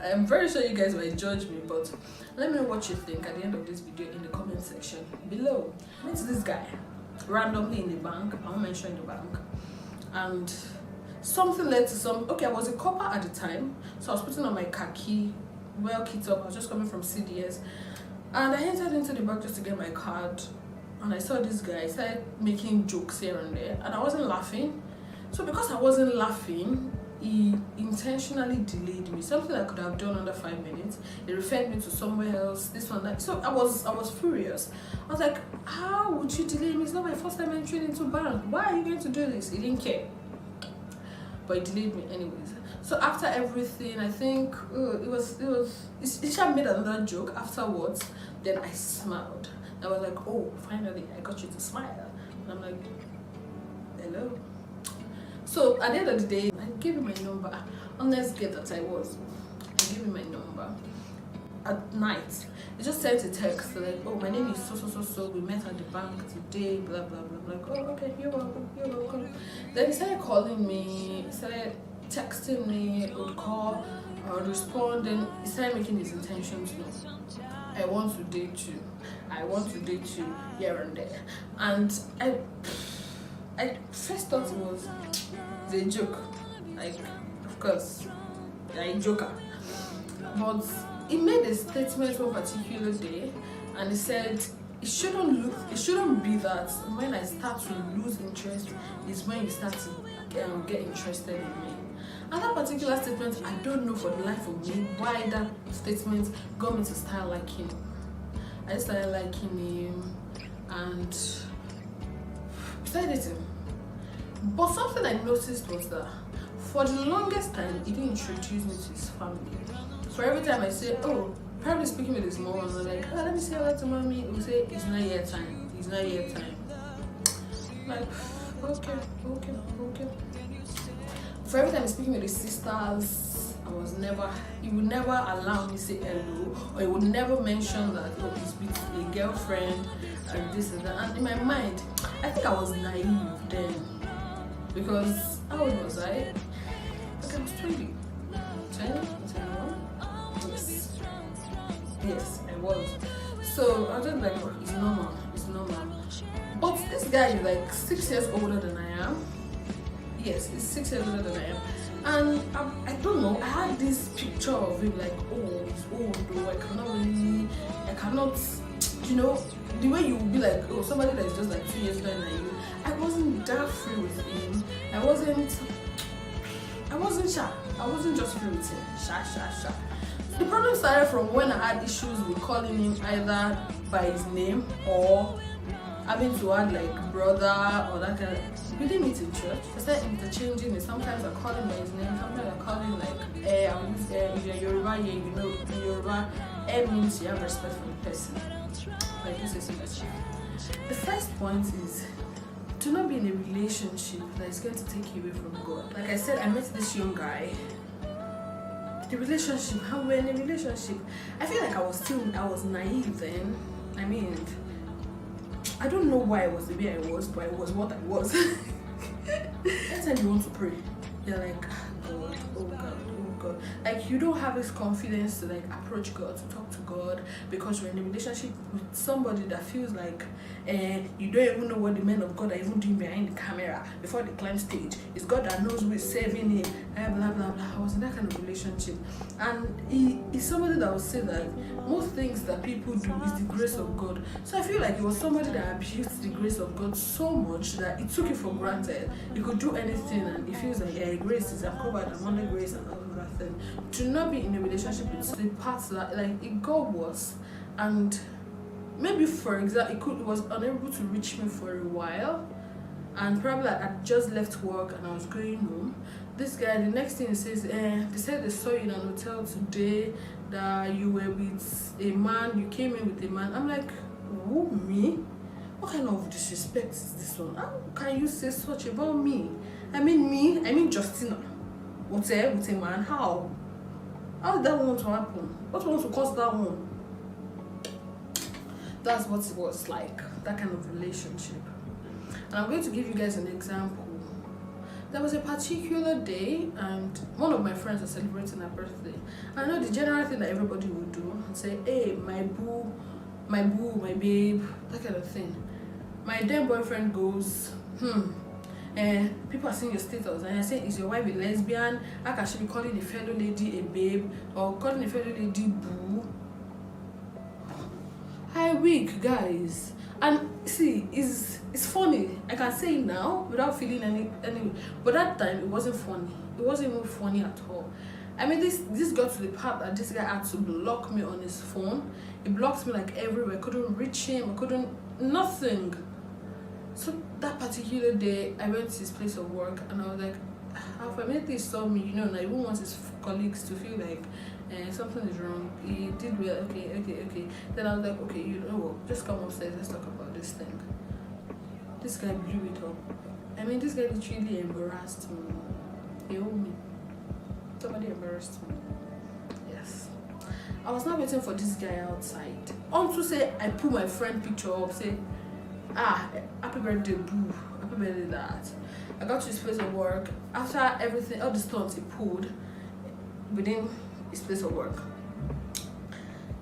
I'm very sure you guys might judge me, but let me know what you think at the end of this video in the comment section below. I met this guy randomly in the bank. I won't mention the bank, and something led to some. Okay, I was a copper at the time, so I was putting on my khaki, well kit up. I was just coming from CDS, and I entered into the bank just to get my card, and I saw this guy. He started making jokes here and there, and I wasn't laughing. So because I wasn't laughing, he intentionally delayed me, something I could have done under 5 minutes. He referred me to somewhere else, this one, that. So I was furious. I was like, how would you delay me? It's not my first time entering into bank. Why are you going to do this? He didn't care, but he delayed me anyways. So after everything, I think he just made another joke afterwards. Then I smiled. I was like, oh, finally I got you to smile. And I'm like, hello. So at the end of the day, I gave him my number. Honest get that I was. I gave him my number. At night, he just sent a text like, oh, my name is so. We met at the bank today. Blah blah blah. I'm like, oh, okay, you're welcome. Then he started calling me. He started texting me. I would call. I would respond. Then he started making his intentions known. I want to date you. I want to date you here and there. And I first thought it was a joke, like, of course, a joker. But he made a statement one particular day, and he said it shouldn't be that when I start to lose interest is when you start to get interested in me. And that particular statement, I don't know for the life of me why that statement got me to start liking him. I just started liking him and started dating. But something I noticed was that for the longest time, he didn't introduce me to his family. So every time I say, oh, probably speaking with his mom, I'm like, oh, let me say hello to mommy. He will say, it's not yet time. It's not yet time. Like, okay. For every time he's speaking with his sisters, he would never allow me to say hello, or he would never mention that, oh, he's with a girlfriend and this and that. And in my mind, I think I was naive then. Because how old was I? Okay, I was 20. 21? Yes, I was. So I was just like, oh, it's normal. But this guy is like 6 years older than I am. Yes, he's 6 years older than I am. And I don't know, I had this picture of him like, oh, he's old though, I cannot, you know, the way you would be like, oh, somebody that is just like 2 years older than you. I wasn't that free with him. I wasn't shy. I wasn't just free with him. Shy. The problem started from when I had issues with calling him either by his name or having to add like brother or that kind of. We didn't meet in church. I started interchanging it. Sometimes I call him by his name. Sometimes I call him like, if you're Yoruba, yeah, you know, in Yoruba, means you have respect for the person. Like this is it. The first point is, do not be in a relationship that is going to take you away from God. Like I said, I met this young guy. The relationship, how we're in a relationship. I feel like I was naive then. I mean, I don't know why I was the way I was, but I was what I was. Anytime you want to pray, you're like, oh God. like you don't have this confidence to like approach God, to talk to God, because you're in a relationship with somebody that feels like you don't even know what the men of God are even doing behind the camera before they climb stage. It's God that knows who is saving him, blah blah blah. I was in that kind of relationship, and he's somebody that will say that most things that people do is the grace of God. So I feel like it was somebody that abused the grace of God so much that he took it for granted. He could do anything, and he feels like grace is uncovered, I'm under grace, and all of that thing. To not be in a relationship with the parts that like it God was, and maybe for example it was unable to reach me for a while, and probably I just left work and I was going home. This guy, the next thing he says, they said they saw you in an hotel today, that you were with a man, you came in with a man. I'm like, who, me? What kind of disrespect is this one? How can you say such about me? I mean Justina. With a man, how? How did that want to happen? What wants to cause that one? That's what it was like, that kind of relationship. And I'm going to give you guys an example. There was a particular day, and one of my friends was celebrating her birthday. I know the general thing that everybody would do and say, hey, my boo, my babe, that kind of thing. My then boyfriend goes, people are seeing your status, and I say, is your wife a lesbian? How can she be calling a fellow lady a babe, or calling a fellow lady boo? Hi, weak guys. And see, it's funny. I can say it now without feeling any, but that time it wasn't funny. It wasn't even funny at all. I mean, this got to the part that this guy had to block me on his phone. He blocked me like everywhere. I couldn't reach him. I couldn't, nothing. So that particular day, I went to his place of work, and I was like, how immediately he saw me, and I even want his colleagues to feel like something is wrong. He did well, okay. Then I was like, okay, you know what, just come upstairs, let's talk about this thing. This guy blew it up. I mean, this guy literally embarrassed me. He owed me. Somebody embarrassed me. Yes. I was not waiting for this guy outside. On to say, I put my friend picture up, say, happy birthday, boo, happy birthday, that. I got to his place of work. After everything, all the stunts he pulled within his place of work,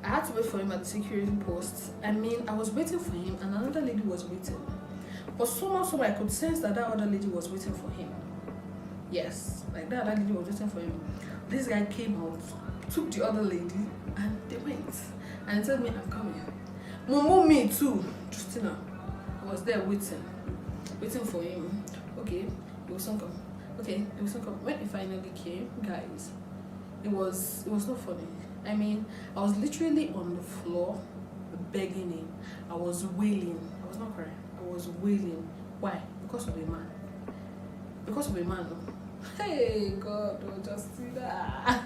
I had to wait for him at the security post. I mean, I was waiting for him, and another lady was waiting. But somehow I could sense that other lady was waiting for him. Yes, like that other lady was waiting for him. This guy came out, took the other lady, and they went. And he told me, I'm coming. Mumu, me too, Justina. I was there waiting for him. Okay, it was soon come. When he finally came, guys, it was not funny. I mean, I was literally on the floor begging him. I was wailing. I was not crying. I was wailing. Why? Because of a man. Because of a man. Hey God, oh Justina.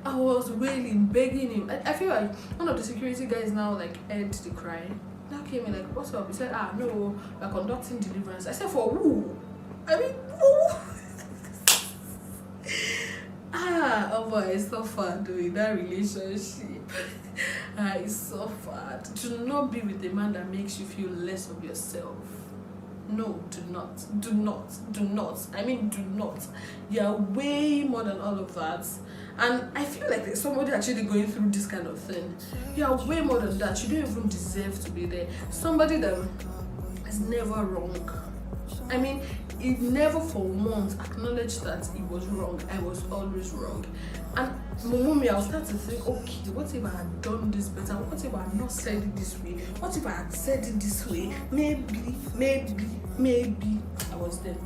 I was wailing, begging him. I feel like one of the security guys now like heard the cry. Now came in like, what's up? He said, no, we're conducting deliverance. I said, for who? I mean, who? Oh boy, it's so fun doing that relationship. It's so fun to not be with a man that makes you feel less of yourself. No, do not. I mean, do not. You are way more than all of that. And I feel like there's somebody actually going through this kind of thing. You are way more than that. You don't even deserve to be there. Somebody that is never wrong. I mean, he never for once acknowledged that he was wrong. I was always wrong. And Momumi, I'll start to think, okay, what if I had done this better? What if I had not said it this way? What if I had said it this way? Maybe I was there.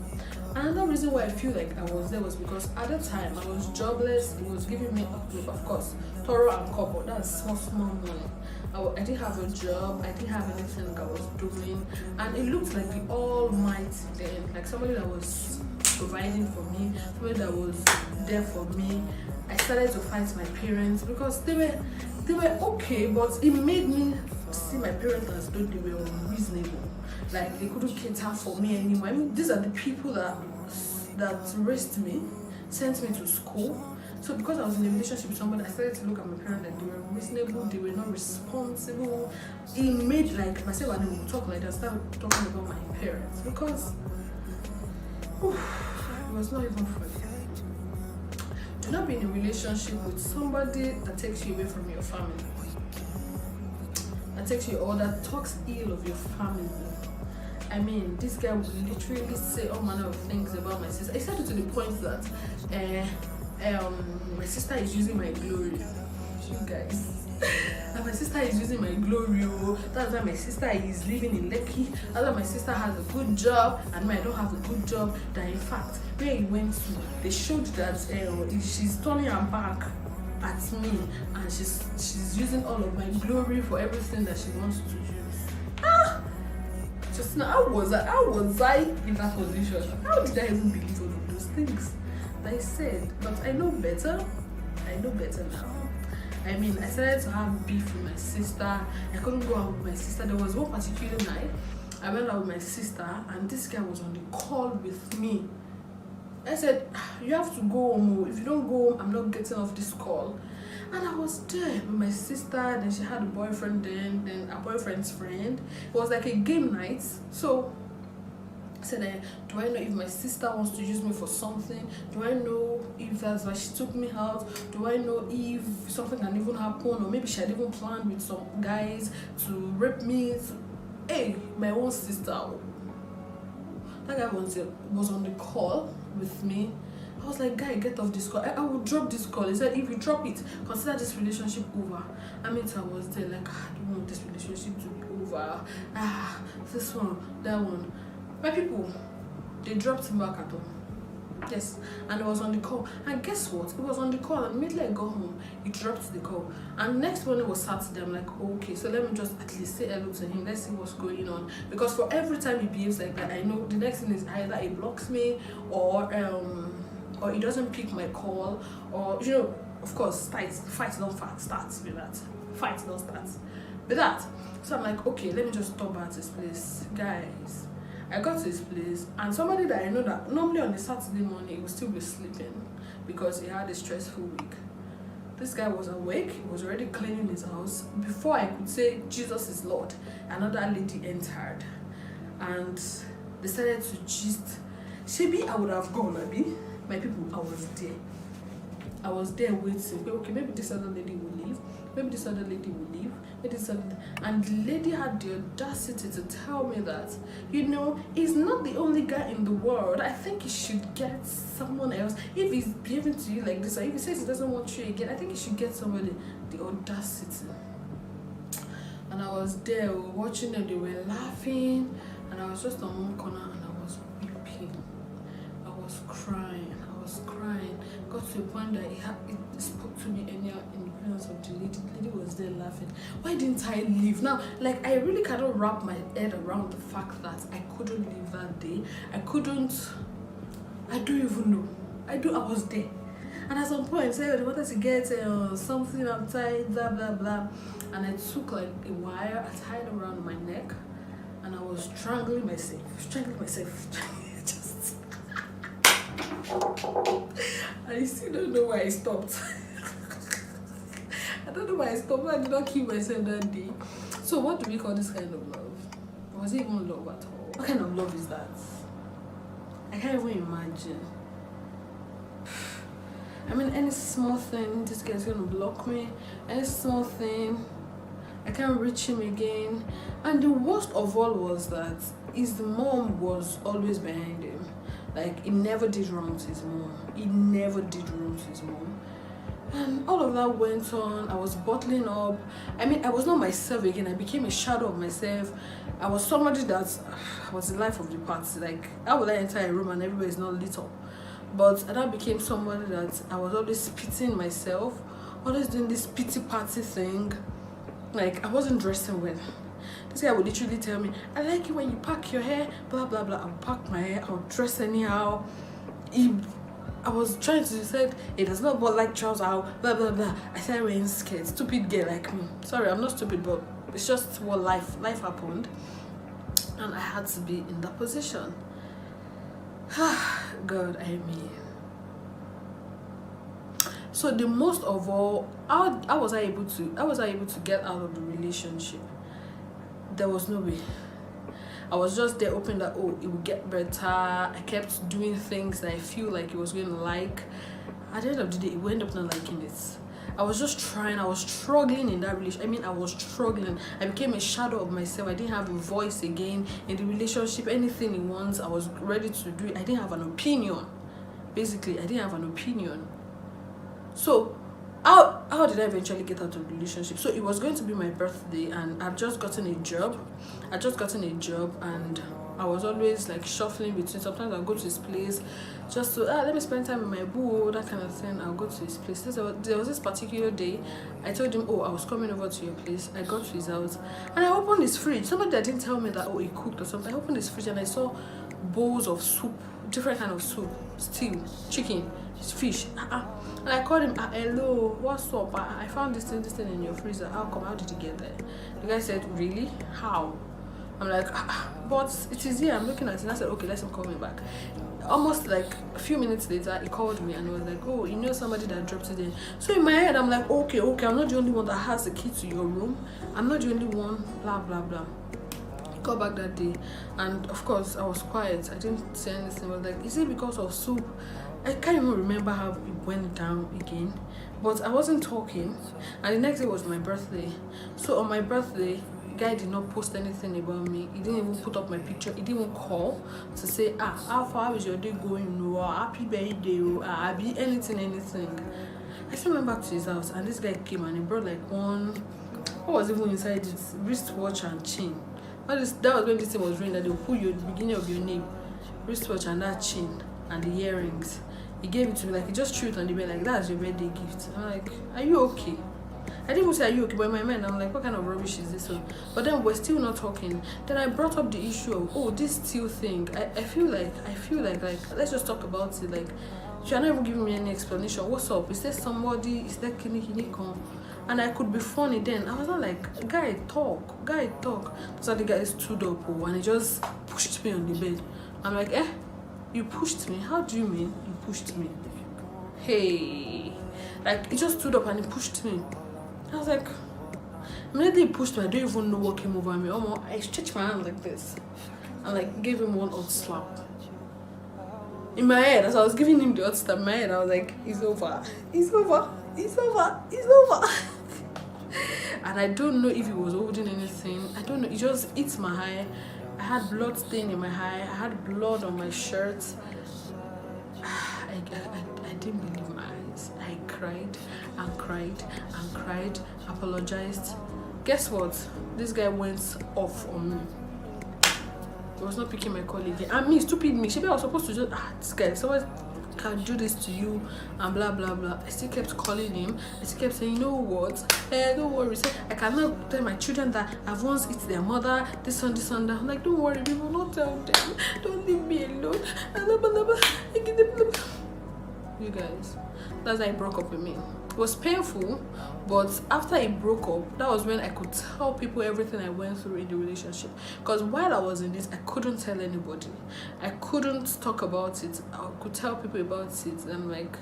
Another reason why I feel like I was there was because at the time I was jobless. It was giving me, of course, thorough and couple. That's small money. I didn't have a job. I didn't have anything I was doing, and it looked like the Almighty then, like somebody that was providing for me, somebody that was there for me. I started to fight my parents because they were okay, but it made me see my parents as though they were unreasonable. Like they couldn't cater for me anymore. I mean, these are the people that raised me, sent me to school. So because I was in a relationship with somebody, I started to look at my parents like they were reasonable, they were not responsible. It made like myself and them talk like that, started talking about my parents because it was not even funny. should not be in a relationship with somebody that takes you away from your family, that takes you or that talks ill of your family. I mean, this guy would literally say all manner of things about my sister. He said it to the point that my sister is using my glory. You guys. And my sister is using my glory. Oh, that's why my sister is living in Lekki. That's why my sister has a good job and I don't have a good job. That in fact, where he went to, they showed that she's turning her back at me and she's using all of my glory for everything that she wants to use. Just now, how was I in that position? How did I even believe all of those things that I said? But I know better. I know better now. I mean, I started to have beef with my sister. I couldn't go out with my sister. There was one particular night I went out with my sister and this guy was on the call with me. I said, you have to go home. If you don't go home, I'm not getting off this call. And I was there with my sister, then she had a boyfriend then a boyfriend's friend. It was like a game night. So I said, do I know if my sister wants to use me for something? Do I know if that's why she took me out? Do I know if something can even happen? Or maybe she had even planned with some guys to rape me? Hey, my own sister. That guy was on the call with me. I was like, guy, get off this call. I will drop this call. He said, if you drop it, consider this relationship over. I mean, I was there like, I don't want this relationship to be over. This one, that one. My people, they dropped him back at home. Yes, and it was on the call. And guess what? It was on the call. And immediately I got home, he dropped the call. And the next morning was Saturday. I'm like, okay, so let me just at least say hello to him. Let's see what's going on. Because for every time he behaves like that, I know the next thing is either he blocks me or he doesn't pick my call, or of course, fights don't start with that. Fights don't start with that. So I'm like, okay, let me just stop at his place, guys. I got to his place, and somebody that I know that normally on a Saturday morning he would still be sleeping because he had a stressful week. This guy was awake. He was already cleaning his house. Before I could say Jesus is Lord, another lady entered, and they started to gist. Maybe I would have gone, maybe. My people, I was there waiting. Okay, maybe this other lady will leave. Maybe this other lady will leave. And the lady had the audacity to tell me that, he's not the only guy in the world. I think he should get someone else. If he's behaving to you like this, or if he says he doesn't want you again, I think he should get somebody. The audacity. And I was there watching them. They were laughing, and I was just on one corner and I was weeping. I was crying. Got to a point that it spoke to me anyhow in the presence of the lady. The lady was there laughing. Why didn't I leave? Now, like, I really cannot wrap my head around the fact that I couldn't leave that day. I don't even know. I was there. And at some point, I said, I wanted to get something outside, blah, blah, blah. And I took like a wire, I tied it around my neck, and I was strangling myself. Just I still don't know why I stopped. I don't know why I stopped. I did not kill myself that day. So what do we call this kind of love? Was it even love at all? What kind of love is that? I can't even imagine. I mean, any small thing, this guy's gonna block me. Any small thing, I can't reach him again. And the worst of all was that his mom was always behind him. Like, he never did wrong to his mom. And all of that went on. I was bottling up. I mean, I was not myself again. I became a shadow of myself. I was somebody that was the life of the party. Like, how would I enter a room and everybody is not lit up? But I now became somebody that I was always pitying myself, always doing this pity party thing. Like, I wasn't dressing well. This guy would literally tell me, I like it when you pack your hair, blah, blah, blah. I'll pack my hair, I'll dress anyhow. I was trying to say, it does not like trousers out, blah, blah, blah. I started wearing skirts. Stupid girl like me. Sorry, I'm not stupid, but it's just what life happened. And I had to be in that position. God, I mean. So the most of all, how was I able to get out of the relationship? There was no way. I was just there hoping that, it would get better. I kept doing things that I feel like it was going to like. at the end of the day, we end up not liking it. I was just trying. I was struggling in that relationship. I mean, I was struggling. I became a shadow of myself. I didn't have a voice again in the relationship. Anything he wants, I was ready to do it. I didn't have an opinion. Basically, I didn't have an opinion. So, how did I eventually get out of the relationship? So it was going to be my birthday, and I'd just gotten a job. And I was always like shuffling between. Sometimes I'll go to his place just to let me spend time with my boo, that kind of thing. I'll go to his place. There was this particular day, I told him, oh, I was coming over to your place. I got to his house and I opened his fridge. Somebody that didn't tell me that, oh, he cooked or something. I opened his fridge and I saw bowls of soup, different kind of soup, stew, chicken, fish. And I called him, hello, what's up? I found this thing in your freezer. How come? How did you get there? The guy said, really? How? I'm like, but it is here. I'm looking at it. And I said, okay, let him call me back. Almost like a few minutes later, he called me and was like, oh, you know somebody that dropped it in. So in my head, I'm like, okay, I'm not the only one that has the key to your room. I'm not the only one, blah, blah, blah. He called back that day. And of course, I was quiet. I didn't say anything. I was like, is it because of soup? I can't even remember how it went down again. But I wasn't talking. And the next day was my birthday. So on my birthday, guy did not post anything about me. He didn't even put up my picture. He didn't even call to say, how far is your day going? No, happy birthday, be anything. I still went back to his house and this guy came and he brought like what was even inside it? Wristwatch and chain. That was when this thing was written that they'll put the beginning of your name, wristwatch and that chain and the earrings. He gave it to me, like he just threw it on the bed, like that's your birthday gift. I'm like, are you okay? I didn't even say, are you okay? But in my mind, I'm like, what kind of rubbish is this one? But then we're still not talking. Then I brought up the issue of, oh, this still thing. I feel like, let's just talk about it. Like, you're not even giving me any explanation. What's up? Is there somebody? Is there kini come? And I could be funny then. I was not like, guy, talk. So the guy stood up and he just pushed me on the bed. I'm like, you pushed me? How do you mean you pushed me? Hey. Like, he just stood up and he pushed me. I was like, immediately he pushed me, I don't even know what came over me. I stretched my hand like this and like gave him one hot slap. In my head, as I was giving him the hot slap, in my head, I was like, it's over. And I don't know if he was holding anything. I don't know. It just hit my eye. I had blood stain in my eye. I had blood on my shirt. I didn't believe my eyes. I cried, apologized. Guess what? This guy went off on me. He was not picking my call again. And me, stupid me. Maybe I was supposed to just, this guy, someone can do this to you, and blah, blah, blah. I still kept calling him. I still kept saying, you know what? Don't worry. I cannot tell my children that I've once eaten their mother, this and that. I'm like, don't worry, we will not tell them. Don't leave me alone. You guys, that's how he broke up with me. It was painful, but after he broke up, that was when I could tell people everything I went through in the relationship. Because while I was in this, I couldn't tell anybody. I couldn't talk about it. I could tell people about it. And like,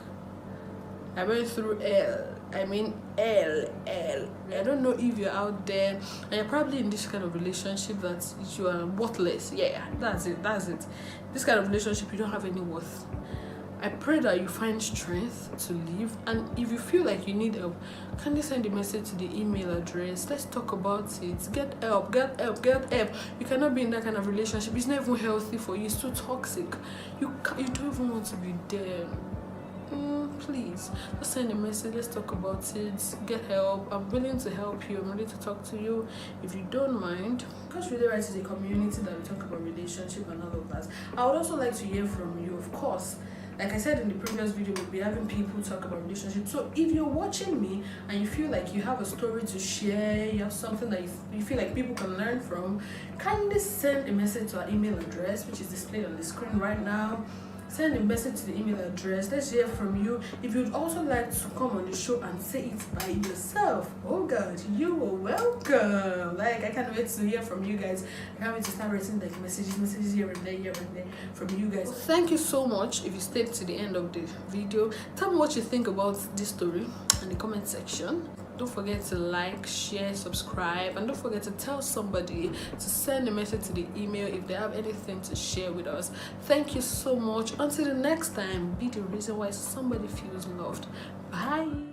I went through hell. I mean hell. I don't know if you're out there and you're probably in this kind of relationship that you are worthless. Yeah, that's it. This kind of relationship, you don't have any worth. I pray that you find strength to live, and if you feel like you need help, can you send a message to the email address? Let's talk about it. Get help. You cannot be in that kind of relationship. It's not even healthy for you. It's too toxic. You don't even want to be there. Please, just send a message. Let's talk about it. Get help. I'm willing to help you. I'm ready to talk to you if you don't mind. Because Really Right is a community that we talk about relationship and all of that. I would also like to hear from you, of course. Like I said in the previous video, we'll be having people talk about relationships. So if you're watching me and you feel like you have a story to share, you have something that you feel like people can learn from, kindly send a message to our email address, which is displayed on the screen right now. Send a message to the email address. Let's hear from you. If you'd also like to come on the show and say it by yourself, oh God, you are welcome. Like, I can't wait to hear from you guys. I can't wait to start writing like messages here and there from you guys. Thank you so much if you stayed to the end of the video. Tell me what you think about this story. in the comment section. Don't forget to like, share, subscribe, and don't forget to tell somebody to send a message to the email if they have anything to share with us. Thank you so much. Until the next time, be the reason why somebody feels loved. Bye.